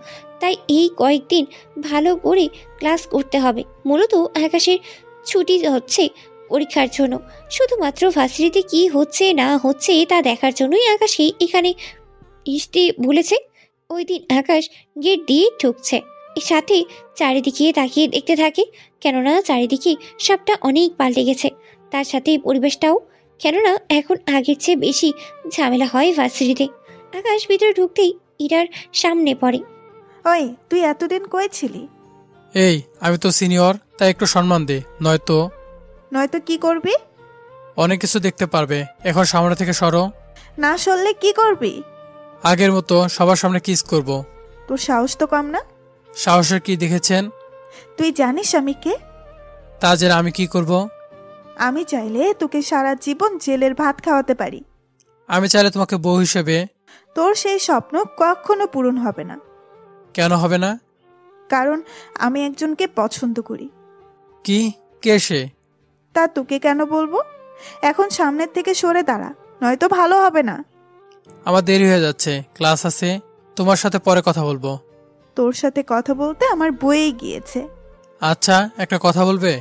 তাই এই কয়েকদিন ভালো করে ক্লাস করতে হবে। মূলত আকাশের ছুটি হচ্ছে পরীক্ষার জন্য, শুধুমাত্র ভার্সিটিতে কি হচ্ছে না হচ্ছে তা দেখার জন্যই আকাশকে এখানে আসতে বলেছে। ওই দিন আকাশ গেট দিয়ে ঢুকছে, সাথে চারিদিকে তাকিয়ে দেখতে থাকে, কেননা চারিদিকে সবটা অনেক পাল্টে গেছে। তার সাথে পরিবেশটাও, কেননা এখন আগের চেয়ে বেশি ঝামেলা হয় ভার্সিটিতে। আকাশ ভিতরে ঢুকতেই ইরার সামনে পড়ে। ওই, তুই এতদিন কই ছিলি? এই, আমি তো সিনিয়র, তাই একটু সম্মান দে, নয়তো নয়তো কি করবি? অনেক কিছু দেখতে পারবে। এখন সামনে থেকে সরো। না সরলে কি করবি? আগের মতো সবার সামনে কিস করব। তোর সাহস তো কম না। সাহসের কি দেখেছেন? তুই জানিস আমি কে? তা জেনে আমি কি করব? আমি চাইলে তোকে সারা জীবন জেলের ভাত খাওয়াতে পারি। আমি চাইলে তোমাকে বউ হিসেবে। তোর সেই স্বপ্ন কখনো পূরণ হবে না। কেন হবে না? কারণ আমি একজনকে পছন্দ করি। কি? কে সে? তা তোকে কেন বলবো? এখন সামনের থেকে সরে দাঁড়া, নয়তো ভালো হবে না। আমার দেরি হয়ে যাচ্ছে, ক্লাস আছে, তোমার সাথে পরে কথা বলবো। তোর সাথে কথা বলতে আমার বইয়ে গিয়েছে। আচ্ছা, একটা কথা বলবে?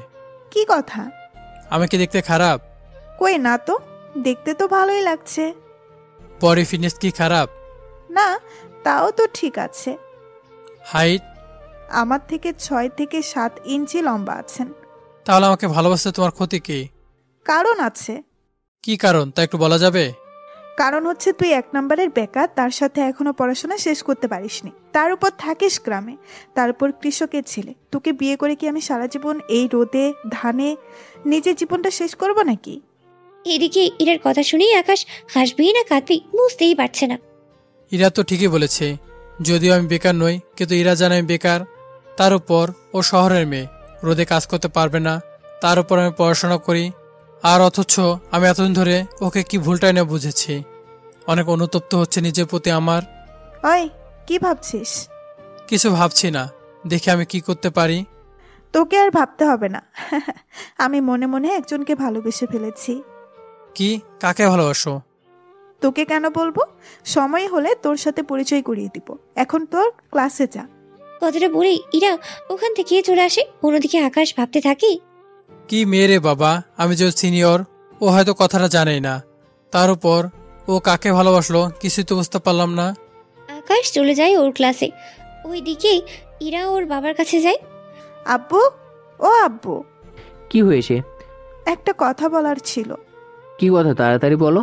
কি কথা? আমি কি দেখতে খারাপ? কই না তো, দেখতে তো ভালোই লাগছে। বডি ফিটনেস কি খারাপ? না, তাও তো ঠিক আছে। হাইট? আমার থেকে 6 থেকে 7 ইঞ্চি লম্বা আছেন। তাহলে আমাকে ভালোবাসতে তোমার ক্ষতি কি? কারণ আছে। কি কারণ তা একটু বলা যাবে? কারণ হচ্ছে তুই 1 নম্বরের বেকার, তার সাথে এখনো পড়াশোনা শেষ করতে পারিসনি, তার উপর থাকিস গ্রামে, তার উপর কৃষকের ছেলে। তোকে বিয়ে করে কি আমি সারা জীবন এই রোদে ধানে নিজের জীবনটা শেষ করব নাকি? এদিকে ইরার কথা শুনেই আকাশ হাসবেই না কাঁদবেই বুঝতেই পারছে না। ইরা তো ঠিকই বলেছে, যদিও আমি বেকার নই, কিন্তু ইরা জানে আমি বেকার। তার উপর ও শহরের মেয়ে, রোদে কাজ করতে পারবে না, তার উপর আমি পড়াশোনা করি। আর অথচ আমি এতদিন ধরে ওকে কি ভুলটাই না বুঝেছি। অনেক অনুতপ্ত হচ্ছে নিজের প্রতি আমার। ওই, কি ভাবছিস? কিছু ভাবছি না, দেখে আমি কি করতে পারি। তোকে আর ভাবতে হবে না। আমি মনে মনে একজনকে ভালোবেসে ফেলেছি। কি? কাকে ভালোবাসো? তোকে কেন বলবো? সময় হলে তোর সাথে পরিচয় করিয়ে দিব। এখন তোর ক্লাসে যা। কথাটা বলেই ইরা ওখান থেকে চলে আসে। অন্যদিকে আকাশ ভাবতে থাকে, কি মেয়ে রে বাবা, আমি যে সিনিয়র, ও হয়তো কথাটা জানেই না। তার উপর ও কাকে ভালোবাসলো কিছুই তো বুঝতে পারলাম না। আকাশ চলে যায় ওর ক্লাসে। ওইদিকে ইরা ওর বাবার কাছে যায়। আব্বু, ও আব্বু, কি হয়েছে? একটা কথা বলার ছিল। কি কথা, তাড়াতাড়ি বলো।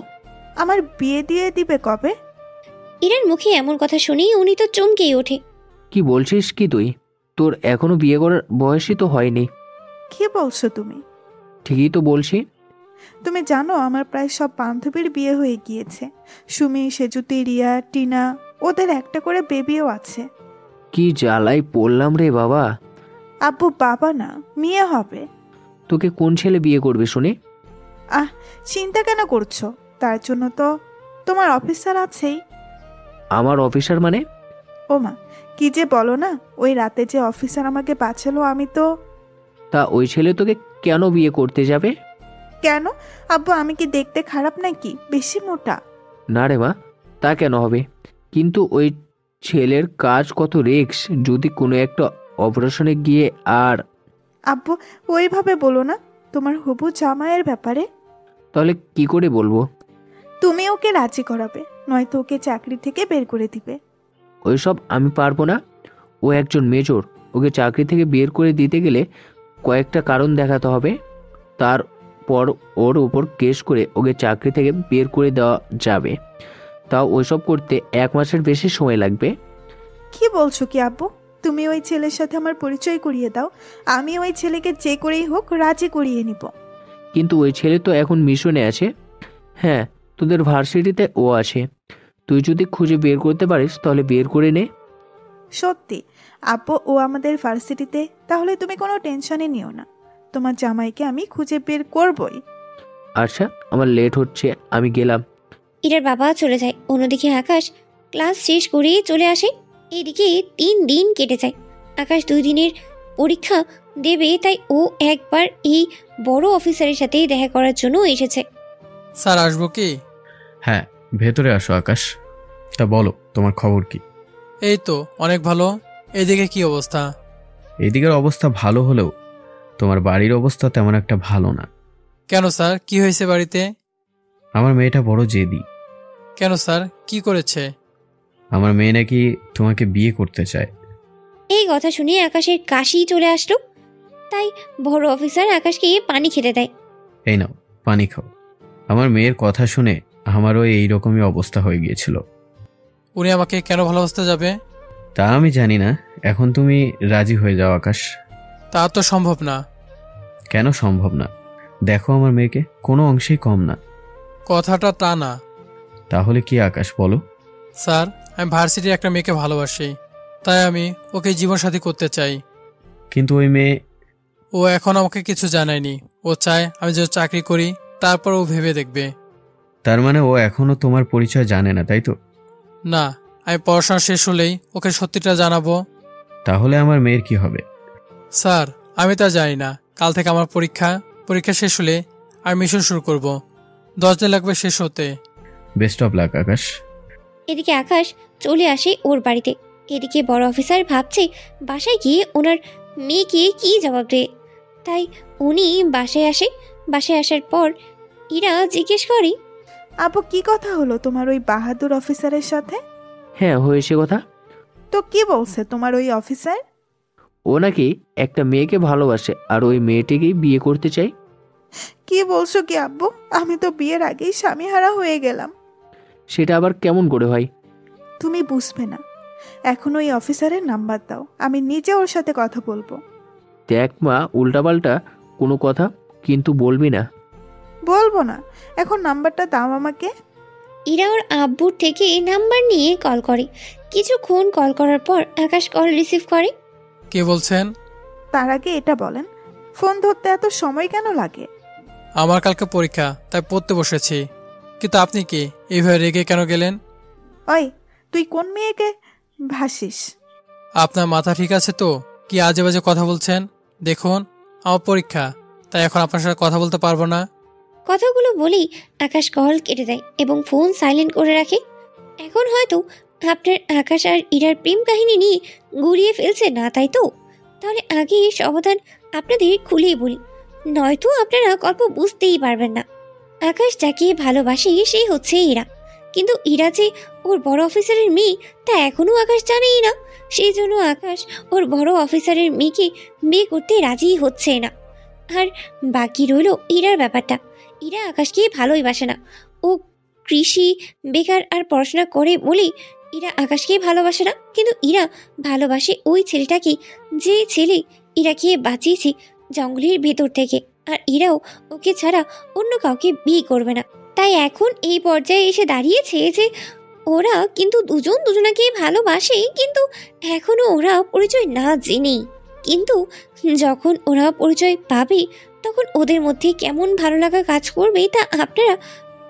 আমার বিয়ে দিয়ে দিবে কবে? ইরার মুখে এমন কথা শুনেই উনি তো চমকেই ওঠে। কি বলছিস কি তুই? তোর এখনো বিয়ে করার বয়সই তো হয়নি। কি বলছো তুমি? ঠিকই তো বলছি। তুমি জানো আমার প্রায় সব বান্ধবীর বিয়ে হয়ে গিয়েছে। সুমি, সেজুতি, রিয়া, টিনা, ওদের একটা করে বেবিও আছে। কি জ্বালাই পড়লাম রে বাবা। আব্বু বাবা না, মেয়ে হবে। তোকে কোন ছেলে বিয়ে করবে শুনে? আহ, চিন্তা কেন করছো? তার জন্য তো তোমার অফিসার আছেই। আমার অফিসার মানে? ওমা, কি যে বলো না, ওই রাতে যে অফিসার আমাকে বাঁচালো, আমি তো। তা ওই ছেলে তোকে কেন বিয়ে করতে যাবে? কেন আব্বু, আমি কি দেখতে খারাপ নাকি? বেশি মোটা? না রে মা, তা কেন হবে? কিন্তু ওই ছেলের কাজ কত রিস্ক, যদি কোনো একটা অপারেশনে গিয়ে আর। আব্বু ওইভাবে বলো না, তোমার হবু জামাইয়ের ব্যাপারে। তাহলে কি করে বলবো? তুমি ওকে রাজি করাবে, নয়তো ওকে চাকরি থেকে বের করে দিবে। ওইসব আমি পারবো না। ও একজন মেজর, ওকে চাকরি থেকে বের করে দিতে গেলে কয়েকটা কারণ দেখাতে হবে। তারপর ওর উপর কেস করে ওকে চাকরি থেকে বের করে দেওয়া যাবে। তাও ওইসব করতে 1 মাসের বেশি সময় লাগবে। কি বলছো কি আব্বু? তুমি ওই ছেলের সাথে আমার পরিচয় করিয়ে দাও, আমি ওই ছেলেকে যে করেই হোক রাজি করিয়ে নিব। কিন্তু ওই ছেলে তো এখন মিশনে আছে। হ্যাঁ, তোদের ভার্সিটিতে ও আছে। তুই যদি খুঁজে বের করতে পারিস তাহলে বের করে নে। সত্যি আব্বু, ও আমাদের ভার্সিটিতে? তাহলে তুমি কোনো টেনশনে নিও না, তোমার জামাইকে আমি খুঁজে বের করবই। আচ্ছা, আমার লেট হচ্ছে, আমি গেলাম। ইরার বাবা চলে যায়। অন্যদিকে আকাশ ক্লাস শেষ করে চলে আসে। এইদিকে 3 দিন কেটে যায়। আকাশ 2 দিনের পরীক্ষা দেবে, তাই ও একবার এই বড় অফিসারের সাথে দেখা করার জন্য এসেছে। স্যার আসবো কি? হ্যাঁ, ভেতরে আসো আকাশ। তা বলো, তোমার খবর কি? এই তো অনেক ভালো। এইদিকে কি অবস্থা? এদিকের অবস্থা ভালো হলেও তোমার বাড়ির অবস্থা তেমন একটা ভালো না। কেন স্যার, কি হয়েছে বাড়িতে? আমার মেয়েটা বড় জেদি। কেন স্যার, কি করেছে? আমার মেয়ে নাকি তোমাকে বিয়ে করতে চায়। এই কথা শুনে আকাশের কাশি চলে আসলো। তাই বড় অফিসার আকাশকে পানি খেতে দেয়। এই নাও, পানি খাও। আমার মেয়ের কথা শুনে আমারও এইরকমই অবস্থা হয়ে গিয়েছিল। উনি আমাকে কেন ভালোবাসতে যাবে? তা আমি জানি না। এখন তুমি রাজি হয়ে যাও আকাশ। তা তো সম্ভব না। কেন সম্ভব না? দেখো আমার মেয়েকে, কোনো অংশেই কম না। কথাটা তা না। তাহলে কি আকাশ, বলো। স্যার, আমি ভার্সিটির একটা মেয়েকে ভালোবাসি, তাই আমি ওকে জীবনসাথী করতে চাই। কিন্তু ওই মেয়ে। ও এখন আমাকে কিছু জানায়নি। ও চায় আমি যে চাকরি করি, তারপর ও ভেবে দেখবে। তার মানে ও এখনো তোমার পরিচয় জানে না, তাই তো? না, আমি পড়াশোনা শেষ হলেই ওকে সত্যিটা জানাবো। তাহলে আমার মেয়ের কি হবে? স্যার, আমি তা জানি না। কাল থেকে আমার পরীক্ষা শেষ হলে আমি মিশন শুরু করব। 10 দিন লাগবে শেষ হতে। বেস্ট অফ লাক আকাশ। এদিকে আকাশ চলে আসে ওর বাড়িতে। এদিকে বড় অফিসার ভাবছে বাসায় গিয়ে ওনার মেয়েকে কি জবাব দেয়। তাই উনি বাসায় আসে। বাসায় আসার পর ইরা জিজ্ঞেস করে, আব্বু কি কথা হলো তোমার ওই বাহাদুর অফিসারের সাথে? হ্যাঁ, হয়েছে কথা। তো কি বলছে তোমার ওই অফিসার? ও নাকি একটা মেয়েকে ভালোবাসে আর ওই মেয়েটিকেই বিয়ে করতে চাই। কি বলছো কি আব্বু? আমি তো বিয়ের আগেই স্বামীহারা হয়ে গেলাম। সেটা আবার কেমন করে হয়? তুমি বুঝবে না। এখন ওই অফিসারের নাম্বার দাও, আমি নিজে ওর সাথে কথা বলবো। দেখ মা, উল্টাপাল্টা কোনো কথা কিন্তু বলবি না। বলবো না, এখন নাম্বারটা দাও আমাকে। ইরা ওর আব্বুর থেকে নাম্বার নিয়ে কল করে। কিছুক্ষণ কল করার পর আকাশ কল রিসিভ করে। কে বলছেন? তার আগে এটা বলেন, ফোন ধরতে এত সময় কেন লাগে? আমার কালকে পরীক্ষা, তাই পড়তে বসেছি। কিন্তু আপনি কি এইভাবে রেগে কেন গেলেন? ওই, তুই কোন মেয়েকে ভাসিস? আপনার মাথা ঠিক আছে তো? কি আজে বাজে কথা বলছেন? দেখুন, আমার পরীক্ষা, তাই এখন আপনার সাথে কথা বলতে পারবো না। কথাগুলো বলেই আকাশ কল কেটে দেয় এবং ফোন সাইলেন্ট করে রাখে। এখন হয়তো আপনার আকাশ আর ইরার প্রেম কাহিনী নিয়ে গুলিয়ে ফেলছে না, তাই তো? তাহলে আগে সমাধান আপনাদের খুলেই বলি, নয়তো আপনারা গল্প বুঝতেই পারবেন না। আকাশ যাকে ভালোবাসে সে হচ্ছে ইরা, কিন্তু ইরা যে ওর বড় অফিসারের মেয়ে তা এখনও আকাশ জানেই না। সেই জন্য আকাশ ওর বড় অফিসারের মেয়েকে বিয়ে করতে রাজি হচ্ছে না। আর বাকি রইল ইরার ব্যাপারটা। ইরা আকাশকে ভালোই বাসে না। ও কৃষি বেকার আর পড়াশোনা করে বলেই ইরা আকাশকে ভালোবাসে না। কিন্তু ইরা ভালোবাসে ওই ছেলেটাকে, যে ছেলে ইরাকে বাঁচিয়েছে জঙ্গলের ভেতর থেকে। আর ইরাও ওকে ছাড়া অন্য কাউকে বিয়ে করবে না। তাই এখন এই পর্যায়ে এসে দাঁড়িয়েছে যে ওরা কিন্তু দুজন দুজনাকে ভালোবাসে, কিন্তু এখনো ওরা পরিচয় না জেনেই। কিন্তু যখন ওরা পরিচয় পাবে তখন ওদের মধ্যে কেমন ভালো লাগা কাজ করবে তা আপনারা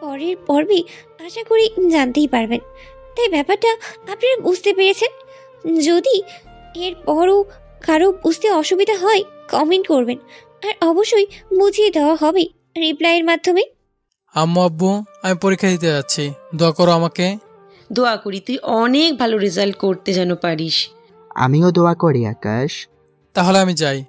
পরের পর্বে আশা করি জানতেই পারবেন। তাই ব্যাপারটা আপনারা বুঝতে পেরেছেন। যদি এর পরও কারো বুঝতে অসুবিধা হয় কমেন্ট করবেন, আর অবশ্যই বুঝিয়ে দেওয়া হবে রিপ্লাইয়ের মাধ্যমে। আম্মু আব্বু, আমি পরীক্ষা দিতে যাচ্ছি, দোয়া করো আমাকে। দোয়া করি তুই অনেক ভালো রেজাল্ট করতে যেন পারিস। আমিও দোয়া করি আকাশ। তাহলে আমি যাই।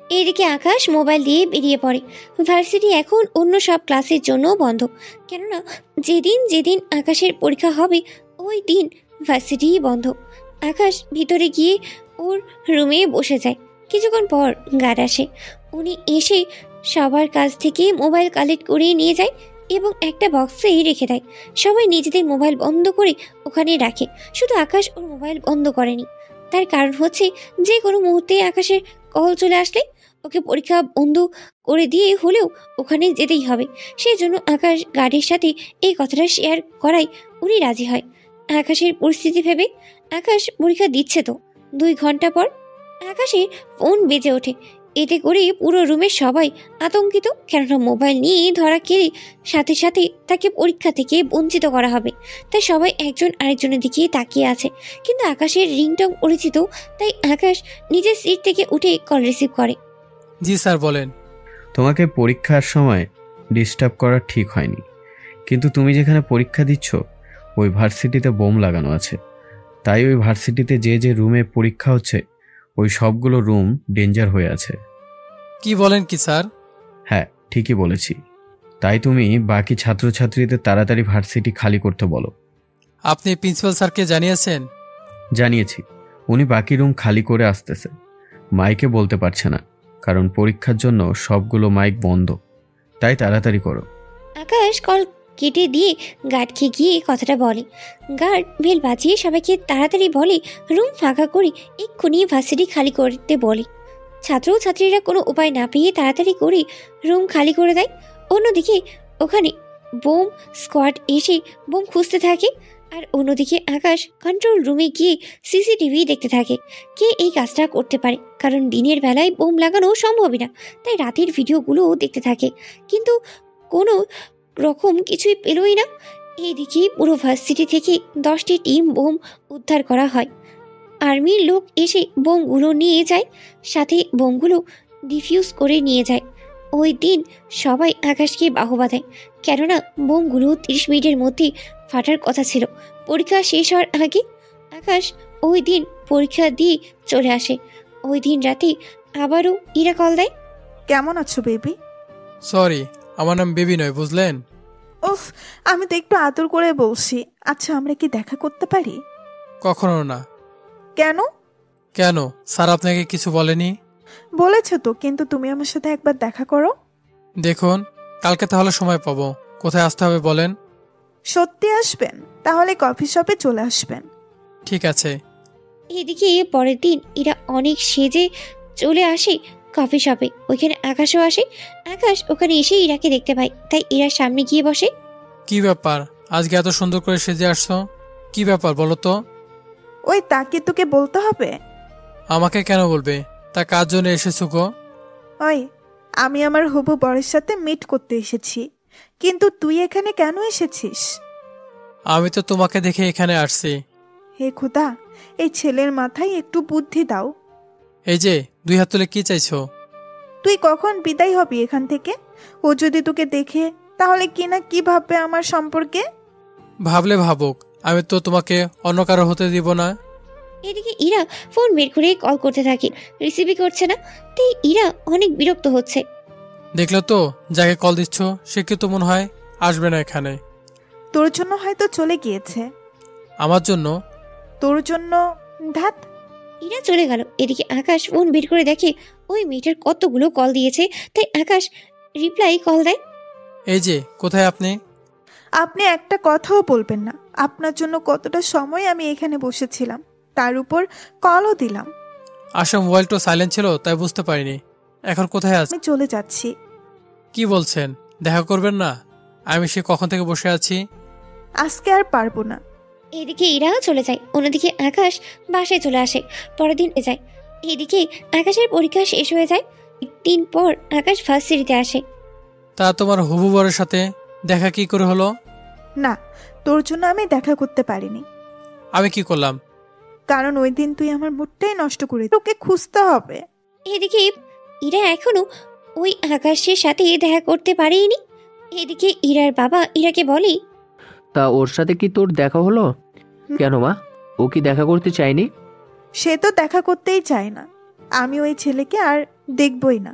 এইদিকে আকাশ মোবাইল দিয়ে বেরিয়ে পড়ে। ভার্সিটি এখন অন্য সব ক্লাসের জন্য বন্ধ, কেননা যেদিন যেদিন আকাশের পরীক্ষা হবে ওই দিন ভার্সিটিই বন্ধ। আকাশ ভিতরে গিয়ে ওর রুমে বসে যায়। কিছুক্ষণ পর গার্ড আসে। উনি এসে সবার কাছ থেকে মোবাইল কালেক্ট করে নিয়ে যায় এবং একটা বক্সেই রেখে দেয়। সবাই নিজেদের মোবাইল বন্ধ করে ওখানে রাখে, শুধু আকাশ ওর মোবাইল বন্ধ করেনি। তার কারণ হচ্ছে যে কোনো মুহূর্তে আকাশের কল চলে আসলে ওকে পরীক্ষা বন্ধ করে দিয়ে হলেও ওখানে যেতেই হবে। সেই জন্য আকাশ গার্ডের সাথে এই কথাটা শেয়ার করাই উনি রাজি হয়। আকাশের পরিস্থিতি ভেবে আকাশ পরীক্ষা দিচ্ছে তো 2 ঘন্টা পর আকাশের ফোন বেজে ওঠে। এতে করে পুরো রুমের সবাই আতঙ্কিত, কেননা মোবাইল নিয়ে ধরা খেলে সাথে সাথে তাকে পরীক্ষা থেকে বঞ্চিত করা হবে। তাই সবাই একজন আরেকজনের দিকে তাকিয়ে আছে। কিন্তু আকাশের রিংটং পরিচিত, তাই আকাশ নিজের সিট থেকে উঠে কল রিসিভ করে। জি স্যার, বলেন। তোমাকে পরীক্ষার সময় ডিস্টার্ব করা ঠিক হয়নি, কিন্তু তুমি যেখানে পরীক্ষা দিচ্ছ ওই ভার্সিটিতে বোম লাগানো আছে। তাই ওই ভার্সিটিতে যে যে রুমে পরীক্ষা হচ্ছে ওই সবগুলো রুম ডেঞ্জার হয়ে আছে। কি বলেন কি স্যার? হ্যাঁ, ঠিকই বলেছি। তাই তুমি বাকি ছাত্রছাত্রীদের তাড়াতাড়ি ভার্সিটি খালি করতে বলো। আপনি প্রিন্সিপাল স্যারকে জানিয়েছেন? জানিয়েছি, উনি বাকি রুম খালি করে আসতেছে। মাইকে বলতে পারছে না, কারণ পরীক্ষার জন্য সবগুলো মাইক বন্ধ। তাই তাড়াতাড়ি করো। আকাশ কল কেটে দিয়ে গার্ডকে গিয়ে কথাটা বলে। গার্ড বেল বাজিয়ে সবাইকে তাড়াতাড়ি বলে রুম ফাঁকা করে এক্ষুনি ভার্সিটি খালি করতে বলে। ছাত্রছাত্রীরা কোনো উপায় না পেয়ে তাড়াতাড়ি করে রুম খালি করে দেয়। অন্যদিকে ওখানে বোম স্কোয়াড এসে বোম খুঁজতে থাকে, আর অন্যদিকে আকাশ কন্ট্রোল রুমে গিয়ে সিসিটিভি দেখতে থাকে কে এই কাজটা করতে পারে, কারণ দিনের বেলায় বোম লাগানো সম্ভবই না। তাই রাতের ভিডিওগুলোও দেখতে থাকে, কিন্তু কোনো রকম কিছুই পেলই না। এইদিকে পুরো ভার্সিটি থেকে 10টি টিম বোম উদ্ধার করা হয়। আর্মির লোক এসে বোমগুলো নিয়ে যায়, সাথে বোমগুলো ডিফিউজ করে নিয়ে যায়। ওই দিন সবাই আকাশকে বাহবা দেয়, কেননা বোমগুলো 30 মিনিটের মধ্যে ফাটার কথা ছিল। পরীক্ষা শেষ হওয়ার আগে আকাশ ওই দিন পরীক্ষা দিয়ে চলে আসে। ওই দিন রাতে আবারও ইরা কল দেয়। কেমন আছো বেবি? সরি, আমার নাম বেবি নয়, বুঝলেন? উফ, আমি তো একটু আদর করে বলছি। আচ্ছা, আমরা কি দেখা করতে পারি? কখনো না। কেন? কেন, স্যার আপনাকে কিছু বলেনি? বলেছো তো, কিন্তু তুমি আমার সাথে একবার দেখা করো। দেখুন, কালকে তাহলে সময় পাবো। কোথায় আসতে হবে বলেন? সত্যি আসবেন? তাহলে কফি শপে চলে আসবেন। ঠিক আছে। এদিকে পরের দিন এরা অনেক সেজে চলে আসে কফি শপে। ওইখানে আকাশও আসে। আকাশ ওখানে এসে ইরাকে দেখতে পায়, তাই ইরার সামনে গিয়ে বসে। কি ব্যাপার, আজকে এত সুন্দর করে সেজে আসছো? কি ব্যাপার বলো তো? ওই তাকে তোকে বলতে হবে? আমাকে কেন বলবে? তা কার জন্য এসেছো গো? ওই, আমি আমার হবু বরের সাথে মিট করতে এসেছি, কিন্তু তুই এখানে কেন এসেছিস? আমি তো তোমাকে দেখে এখানে আসছি। হে খোদা, এই ছেলের মাথায় একটু বুদ্ধি দাও। এই যে 2 হাত তুলে কি চাইছো? তুই কখন বিদায় হবি এখান থেকে? ও যদি তোকে দেখে তাহলে কি না কি ভাববে আমার সম্পর্কে? ভাবলে ভাবুক, আমি তো তোমাকে অন্য কারো হতে দিব না। এদিকে ইরা ফোন বের করে কল করতে থাকে, রিসিভই করছে না। তাই ইরা অনেক বিরক্ত হচ্ছে। দেখলো তো, যাকে কল দিচ্ছ সে কি তো মনে হয় আসবে না এখানে। তোর জন্য হয়তো চলে গিয়েছে। আমার জন্য? তোর জন্য? ধাত। ইরা চলে গেল। এদিকে আকাশ ফোন বের করে দেখে ওই মেয়েটার কতগুলো কল দিয়েছে। তাই আকাশ রিপ্লাই কল দেয়। এই যে, কোথায় আপনি? আপনি একটা কথাও বলবেন না। আপনার জন্য কতটা সময় আমি এখানে বসেছিলাম, তার উপর কলও দিলাম। আসলে মোবাইলটা সাইলেন্ট ছিল, তাই বুঝতে পারিনি। এখন কোথায় আছেন? আমি চলে যাচ্ছি। কি বলছেন? দেখা করবেন না? আমি সে কখন থেকে বসে আছি। আজকে আর পারবো না। এদিকে ইরাও চলে যায়, অন্যদিকে আকাশ বাসায় চলে আসে। পরের দিন যায়। এদিকে আকাশের পরীক্ষা শেষ হয়ে যায়। 1 দিন পর আকাশ ভার্সিটিতে আসে। তা তোমার হবু বরের সাথে দেখা কি করে হলো? না, তোর জন্য আমি দেখা করতে পারিনি। আমি কি করলাম? কারণ ওই দিন তুই আমার মুডটাই নষ্ট করে তোকে খুঁজতে হবে। এদিকে ইরা এখনো ওই আকাশের সাথে দেখা করতে পারেনি। এদিকে ইরার বাবা ইরাকে বলে, তা ওর সাথে কি তোর দেখা হলো? কেন মা, ও কি দেখা করতে চায়নি? সে তো দেখা করতেই চায় না। আমি ওই ছেলেকে আর দেখবই না।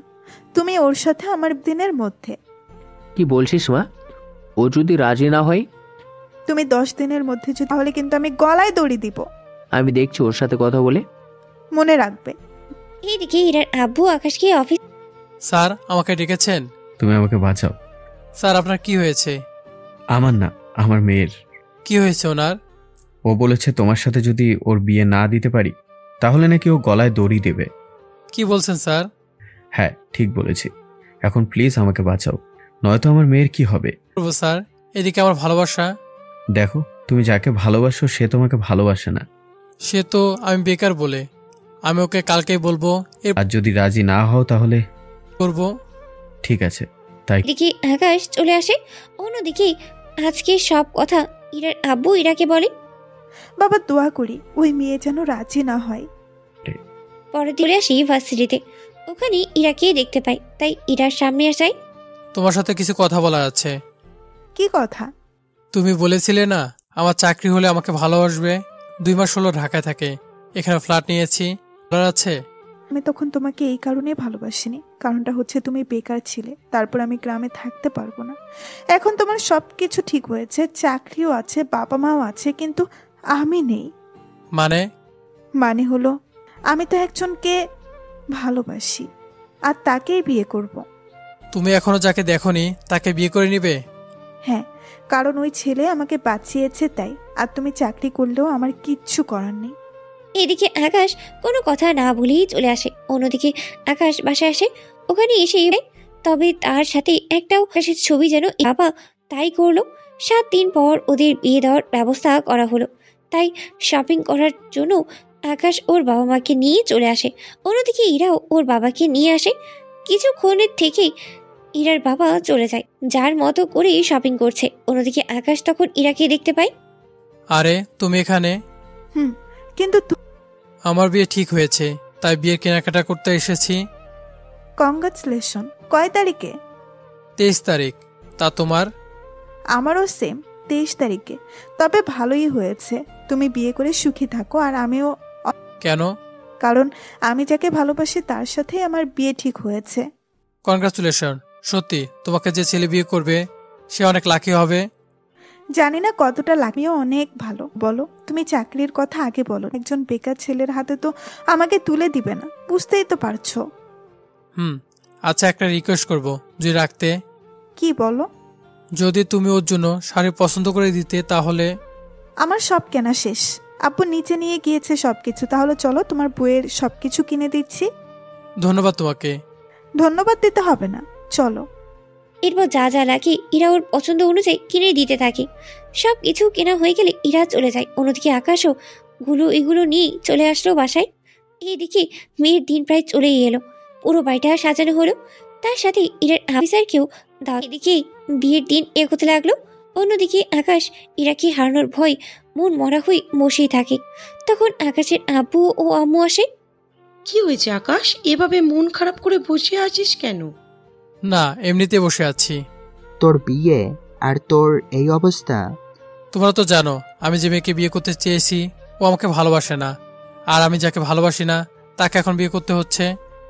তুমি ওর সাথে আমার দিনের মধ্যে। কি বলছিস মা? ও যদি রাজি না হয়? তুমি 10 দিনের মধ্যে যদি, তাহলে কিন্তু আমি গলায় দড়ি দিব। আমি দেখছি ওর সাথে কথা বলে। মনে রাখবে। এদিকে ইরার আব্বু আকাশকে অফিস। স্যার, আমাকে ডেকেছেন? তুমি আমাকে বাঁচাও। স্যার, আপনার কি হয়েছে? আমার না, আমার মেয়ের। কি হয়েছে ওনার? ও বলেছে তোমার সাথে যদি ওর বিয়ে না দিতে পারি তাহলে নাকি ও গলায় দড়ি দেবে। কি বলছেন স্যার? হ্যাঁ, ঠিক বলেছি। এখন প্লিজ আমাকে বাঁচাও, নয়তো আমার মেয়ের কি হবে। করবো স্যার, এদিকে আমার ভালোবাসা। দেখো, তুমি যাকে ভালোবাসো সে তোমাকে ভালোবাসে না। সে তো আমি বেকার বলে। আমি ওকে কালকেই বলবো। আর যদি রাজি না হও তাহলে করবো। ঠিক আছে, তাই। এদিকে আকাশ চলে আসে। অন্যদিকে আজকে সব কথা ইরার আব্বু ইরাকে বলে। বাবা, দোয়া করি ওই মেয়ে যেন রাজি না হয়। পরে চলে আসি ভার্সিটিতে। ওখানে ইরাকে দেখতে পাই, তাই ইরার সামনে আসাই। তোমার সাথে কিছু কথা বলার আছে। কি কথা? তুমি বলেছিলে না আমার চাকরি হলে আমাকে ভালোবাসবে। 2 মাস হলো ঢাকায় থাকে, এখানে ফ্ল্যাট নিয়েছি। বলার আছে? আমি তখন তোমাকে এই কারণে ভালোবাসিনি। কারণটা হচ্ছে তুমি বেকার ছিলে, তারপর আমি গ্রামে থাকতে পারবো না। এখন তোমার সব কিছু ঠিক হয়েছে, চাকরিও আছে, বাবা মাও আছে, কিন্তু আমি নেই। মানে হলো আমি তো একজনকে ভালোবাসি আর তাকেই বিয়ে করব। তুমি এখনো যাকে দেখোনি তাকে বিয়ে করে নিবে? হ্যাঁ, কারণ ওই ছেলে আমাকে বাঁচিয়েছে তাই। আর তুমি চাকরি করলেও আমার কিচ্ছু করার নেই। এদিকে আকাশ কোনো কথা না বলেই চলে আসে। অন্যদিকে আকাশ বাসায় আসে। ওখানে এসে তবে তার সাথে একটাও আকাশের ছবি যেন বাবা তাই করলো। 7 দিন পর ওদের বিয়ে দেওয়ার ব্যবস্থা করা হলো। তাই শপিং করার জন্য আকাশ ওর বাবা মাকে নিয়ে চলে আসে। অন্যদিকে ইরাও ওর বাবাকে নিয়ে আসে। কিছুক্ষণের থেকেই ইরার বাবা চলে যায়, যার মতো করে শপিং করছে। অন্যদিকে আকাশ তখন ইরাকে দেখতে পায়। আরে, তুমি এখানে? কিন্তু আমার বিয়ে ঠিক হয়েছে, তাই বিয়ের কেনাকাটা করতে এসেছি। কংগ্রাচুলেশন। কয় তারিখে? 23 তারিখ। তা তোমার? আমারও সেম, 23 তারিখে। তবে ভালোই হয়েছে, তুমি বিয়ে করে সুখী থাকো আর আমিও। কেন? কারণ আমি যাকে ভালোবাসি তার সাথেই আমার বিয়ে ঠিক হয়েছে। কনগ্রাচুলেশন। সত্যি তোমাকে যে ছেলে বিয়ে করবে সে অনেক লাকি হবে। জানি না কতটা লাকিও অনেক ভালো। বলো, তুমি চাকরির কথা আগে বলো। একজন বেকার ছেলের হাতে তো আমাকে তুলে দিবে না, বুঝতেই তো পারছো। আচ্ছা, একটা রিকোয়েস্ট করব, যদি রাখতে। কি বলো? যদি তুমি ওর জন্য শাড়ি পছন্দ করে দিতে তাহলে। আমার সব কেনা শেষ, আব্বু নিচে নিয়ে গিয়েছে সবকিছু। তাহলে চলো, তোমার বইয়ের সবকিছু কিনে দিচ্ছি। ধন্যবাদ তোমাকে। ধন্যবাদ দিতে হবে না, চলো। এরপর যা যা লাগে ইরা ওর পছন্দ অনুযায়ী কিনে দিতে থাকে। সব কিছু কেনা হয়ে গেলে ইরা চলে যায়। অন্যদিকে আকাশও এগুলো নিয়ে চলে আসলো বাসায়। এইদিকে মেয়ের দিন প্রায় চলেই এলো। পুরো বাড়িটা সাজানো হলো, তার সাথে ইরার অফিসারকেও দাও। এদিকে বিয়ের দিন এগোতে লাগলো। অন্যদিকে আকাশ ইরাকে হারানোর ভয় মন মরা হয়ে বসেই থাকে। তখন আকাশের আব্বু ও আম্মু আসে। কি হয়েছে আকাশ, এভাবে মন খারাপ করে বসে আছিস কেন? না, এমনিতে বসে আছি। তোর বিয়ে আর তোর এই অবস্থা। তোমরা তো জানো আমি যে মেয়েকে বিয়ে করতে চেয়েছি ও আমাকে ভালোবাসে না, আর আমি যাকে ভালোবাসি না তাকে এখন বিয়ে করতে হচ্ছে।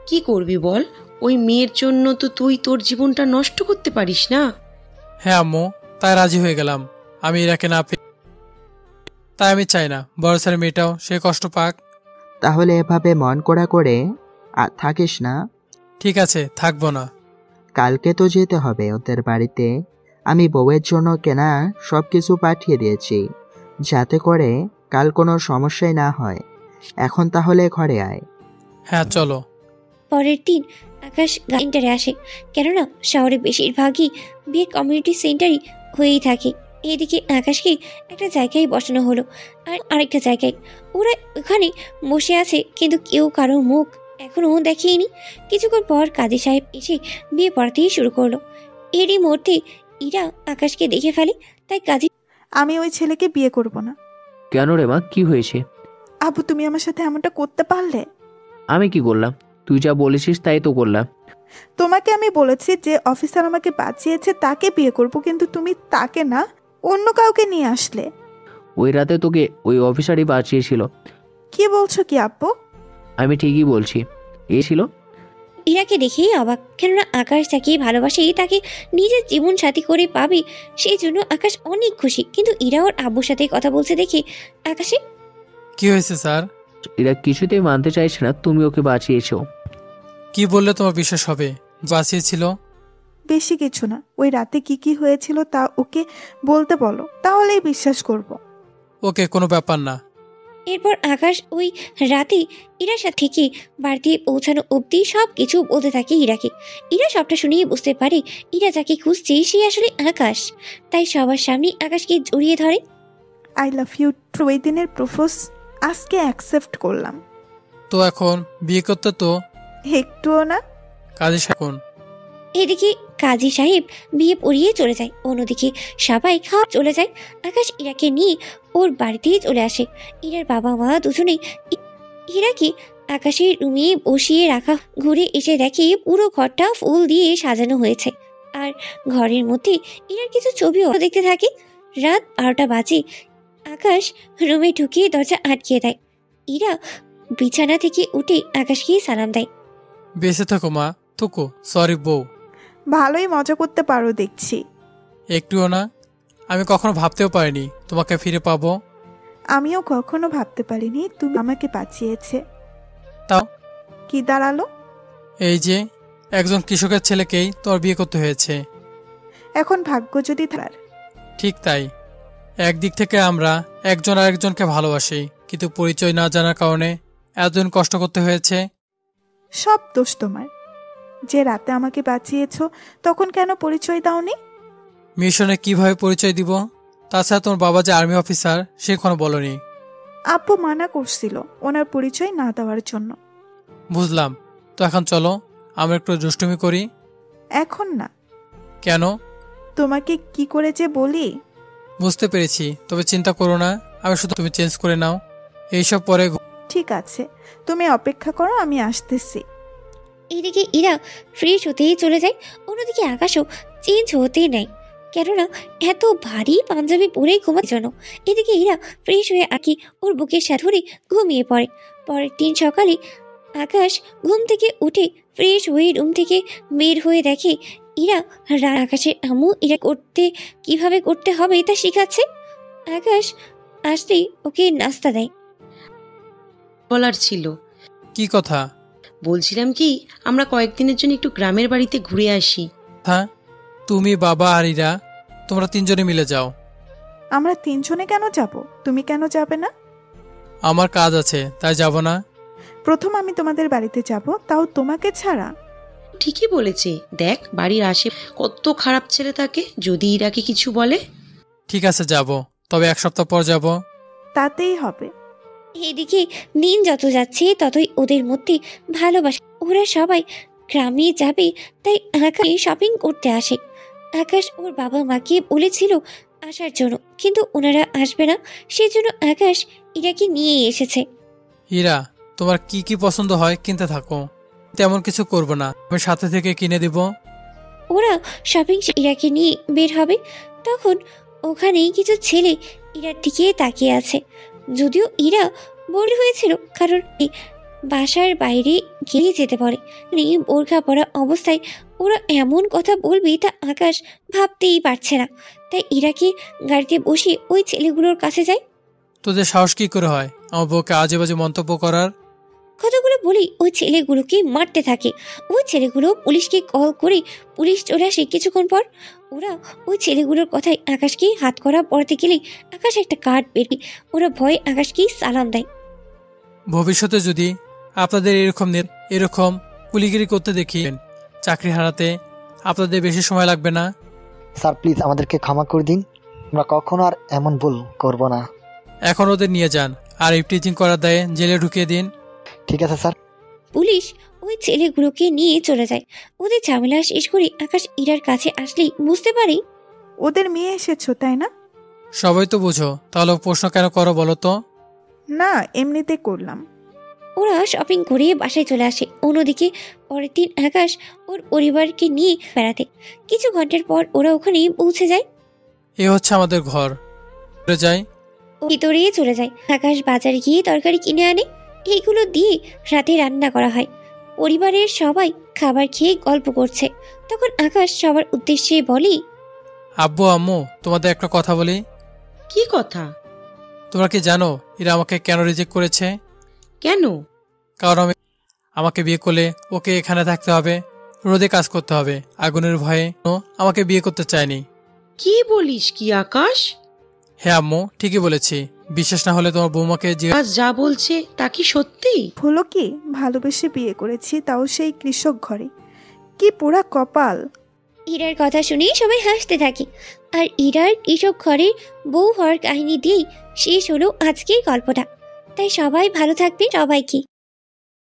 কি করবি বল? ওই মেয়ের জন্য তো তুই তোর জীবনটা নষ্ট করতে পারিস না। হ্যাঁ আম্মু, তাই রাজি হয়ে গেলাম। আমি ইরাকে না পেয়ে, তাই আমি চাই না বড় ছেলে মেয়েটাও সে কষ্ট পাক। তাহলে এভাবে মন করা করে থাকিস না। ঠিক আছে, থাকবো না। কালকে তো যেতে হবে ওদের বাড়িতে। আমি বউয়ের জন্য কেনা সবকিছু পাঠিয়ে দিয়েছি, যাতে করে কাল কোনো সমস্যাই না হয়। এখন তাহলে ঘরে আয়। হ্যাঁ চলো। পরের দিন আকাশ সেন্টারে আসে, কেননা শহরে বেশিরভাগই বিয়ে কমিউনিটি সেন্টারই হয়েই থাকে। এদিকে আকাশকে একটা জায়গায় বসানো হলো, আর আরেকটা জায়গায়। ওরা ওখানে বসে আছে, কিন্তু কেউ কারো মুখ এখনো দেখেনি। কিছুক্ষণ পর কাজী সাহেব এসে বিয়ে পড়াতেই শুরু করলো। এরই মধ্যে ইরা আকাশকে দেখে ফেলে, তাই কাজী আমি ওই ছেলেকে বিয়ে করব না। কেন রে মা, কি হয়েছে? আব্বু, তুমি আমার সাথে এমনটা করতে পারলে? আমি কি করলাম? তুই যা বলেছিস তাই তো করলাম। তোমাকে আমি বলেছি যে অফিসার আমাকে বাঁচিয়েছে তাকে বিয়ে করব, কিন্তু তুমি তাকে না, অন্য কাউকে নিয়ে আসলে। ওই রাতে তোকে ওই অফিসারই বাঁচিয়েছিল। কি বলছো কি আব্বু? আমি ঠিকই বলছি, এ ছিল। ইরাকে দেখেই অবাক, কেননা আকাশ যাকে ভালোবাসে তাকে নিজের জীবন সাথী করে পাবে, সেই জন্য আকাশ অনেক খুশি। কিন্তু ইরা ওর আব্বুর সাথে কথা বলছে দেখে আকাশে কি হয়েছে স্যার? এরা কিছুতেই মানতে চাইছে না তুমি ওকে বাঁচিয়েছো। কি বললে তোমার বিশ্বাস হবে? বাঁচিয়েছিল? বেশি কিছু না, ওই রাতে কি কি হয়েছিল তা ওকে বলতে বলো, তাহলেই বিশ্বাস করব। ওকে, কোনো ব্যাপার না। এরপর আকাশ ওই রাতে ইরার সাথে থেকে বাড়িতে পৌঁছানো অবধি সব কিছু বলতে থাকে ইরাকে। ইরা সবটা শুনিয়ে বুঝতে পারে ইরা যাকে খুঁজছে সে আসলে আকাশ, তাই সবার সামনে আকাশকে জড়িয়ে ধরে। আই লাভ ইউ টু, ওই দিনের প্রপোজ আজকে অ্যাকসেপ্ট করলাম। তো এখন বিয়ে করতে তো একটুও না। কাজে এখন এদিকে কাজী সাহেব বিয়ে পড়িয়ে চলে যায়, অন্যদিকে সবাই খাওয়া চলে যায়। আকাশ ইরাকে নিয়ে ওর বাড়িতেই চলে আসে। ইরার বাবা মা দুজনেই ইরাকে আকাশের রুমে বসিয়ে রাখা, ঘুরে এসে দেখে পুরো ঘরটা ফুল দিয়ে সাজানো হয়েছে, আর ঘরের মধ্যে ইরার কিছু ছবিও দেখতে থাকে। রাত 12টা বাজে। আকাশ রুমে ঢুকিয়ে দরজা আটকে দেয়। ইরা বিছানা থেকে উঠে আকাশকে সালাম দেয়। বেঁচে থাকো মা। থুকু, সরি বউ। ভালোই মজা করতে পারো দেখছি। একটুও না, আমি কখনো ভাবতেও পারিনি তোমাকে ফিরে পাবো। আমিও কখনো ভাবতে পারিনি তুমি আমাকে বাঁচিয়েছে। তাও কি দাঁড়ালো? এই যে একজন কৃষকের ছেলেকেই তোর বিয়ে করতে হয়েছে। এখন ভাগ্য যদি তার। ঠিক তাই, একদিক থেকে আমরা একজন আরেকজনকে ভালোবাসি, কিন্তু পরিচয় না জানার কারণে এতদিন কষ্ট করতে হয়েছে। সব দোষ তোমার। যে রাতে আমাকে বাঁচিয়েছো তখন কেন পরিচয় দাওনি? মিশনে কিভাবে পরিচয় দিব? তাছাড়া তোমার বাবা যে আর্মি অফিসার সে কোনো বলনি। আব্বু মানা করছিল ওনার পরিচয় না দেওয়ার জন্য। বুঝলাম, তো এখন চলো আমরা একটু দুষ্টুমি করি। এখন না। কেন? তোমাকে কি করে যে বলি। বুঝতে পেরেছি, তবে চিন্তা করো না, আমি শুধু তুমি চেঞ্জ করে নাও, এইসব পরে। ঠিক আছে, তুমি অপেক্ষা করো, আমি আসতেছি। এদিকে ইরা ফ্রেশ হতেই চলে যায়, অন্যদিকে আকাশও চেঞ্জ হতে নেয়, কেননা এত ভারী পাঞ্জাবি পরে ঘুমার জন্য। এদিকে ইরা ফ্রেশ হয়ে আঁকি ওর বুকের সাথে ধরে ঘুমিয়ে পড়ে। পরের দিন সকালে আকাশ ঘুম থেকে উঠে ফ্রেশ হয়ে রুম থেকে বের হয়ে দেখে ইরা আকাশের আম্মু ইরা কিভাবে করতে হবে তা শিখাচ্ছে। আকাশ আসলেই ওকে নাস্তা দেয়। বলার ছিল। কি কথা? বলছিলাম কি, আমরা কয়েকদিনের জন্য একটু গ্রামের বাড়িতে ঘুরে আসি। হ্যাঁ, তুমি, বাবা আর ইরা, তোমরা তিনজনে মিলে যাও। আমরা তিনজনে কেন যাব? তুমি কেন যাবে না? আমার কাজ আছে তাই যাব না। প্রথম আমি তোমাদের বাড়িতে যাব, তাও তোমাকে ছাড়া। ঠিকই বলেছে, দেখ বাড়ির আসে কত খারাপ ছেলে থাকে, যদি ইরাকে কিছু বলে। ঠিক আছে যাব, তবে 1 সপ্তাহ পর যাব। তাতেই হবে। এদিকে দিন যত যাচ্ছে ততই ওদের মধ্যে ভালোবাসা। ওরা সবাই গ্রামে যাবে, তাই আকাশ শপিং করতে আসে। আকাশ ওর বাবা মাকে বলেছিল আসার জন্য, কিন্তু ওনারা আসবে না, সেজন্য আকাশ ইরাকে নিয়ে এসেছে। ইরা, তোমার কি কি পছন্দ হয় কিনতে থাকো, তেমন কিছু করব না, আমি সাথে থেকে কিনে দিব। ওরা শপিং ইরাকে নিয়ে বের হবে, তখন ওখানেই কিছু ছেলে ইরার দিকে তাকিয়ে আছে। যদিও ইরা বড় হয়েছিল, কারণ বাসার বাইরে গিয়ে যেতে পারে, বোরখা পরা অবস্থায় ওরা এমন কথা বলবে তা আকাশ ভাবতেই পারছে না। তাই ইরাকে গাড়িতে বসে ওই ছেলেগুলোর কাছে যায়। তোদের সাহস কি করে হয় আমার বউকে আজে বাজে মন্তব্য করার? কথাগুলো বলি ওই ছেলেগুলোকে মারতে থাকে। ওই ছেলেগুলো পুলিশকে কল করে পুলিশ চলে আসে কিছুক্ষণ পর। ওরা ওই ছেলেগুলোর কথায় আকাশকে হাত করা পড়াতে গেলে আকাশ একটা কার্ড বেরবে। ওরা ভয়ে আকাশকে সালাম দেয়। ভবিষ্যতে যদি আপনাদের এরকম কুলিগিরি করতে দেখি। চাকরি হারাতে আপনাদের বেশি সময় লাগবে না। স্যার প্লিজ আমাদেরকে ক্ষমা করে দিন, আমরা কখনো আর এমন ভুল করব না। এখন ওদের নিয়ে যান আর ইফটিজিং করার দায়ে জেলে ঢুকিয়ে দিন। ঠিক আছে স্যার। পুলিশ ওই ছেলেগুলোকে নিয়ে চলে যায়। ওদের ঝামেলা শেষ করে আকাশ ইরার কাছে আসলেই বুঝতে পারে ওদের মেয়ে এসেছো তাই না? সবাই তো বুঝো, তাহলে প্রশ্ন কেন করো বলো তো? না, এমনিতে করলাম। ওরা শপিং করে বাসায় চলে আসে। অন্যদিকে পরের দিন আকাশ ওর পরিবারকে নিয়ে বেড়াতে। কিছু ঘন্টার পর ওরা ওখানে পৌঁছে যায়। এ হচ্ছে আমাদের ঘর। যাই। ভিতরে চলে যায়। আকাশ বাজারে গিয়ে তরকারি কিনে আনে। এইগুলো দিয়ে রাতে রান্না করা হয়। পরিবারের সবাই খাবার খেয়ে গল্প করছে। তখন আকাশ সবার উদ্দেশ্যে বলি, আব্বু আম্মু, তোমাদের একটা কথা বলি। কি কথা? তোমরা কি জানো এরা আমাকে কেন রিজেক্ট করেছে? কেন? কারণ আমাকে বিয়ে করলে ওকে এখানে থাকতে হবে, রোদে কাজ করতে হবে, আগুনের ভয়ে আমাকে বিয়ে করতে চায়নি। কি বলিস কি আকাশ? হ্যাঁ আম্মু, ঠিকই বলেছি। বিশ্বাস না হলে তোমার বৌমাকে আজ যা বলছে তা কি সত্যি? হলো কি, ভালোবেসে বিয়ে করেছি, তাও সেই কৃষক ঘরে। কি পোড়া কপাল। ইরার কথা শুনে সবাই হাসতে থাকে। আর ইরার কৃষক ঘরের বউ হওয়ার কাহিনী দিয়েই শেষ হলো আজকের গল্পটা। তাই সবাই ভালো থাকবে সবাইকে।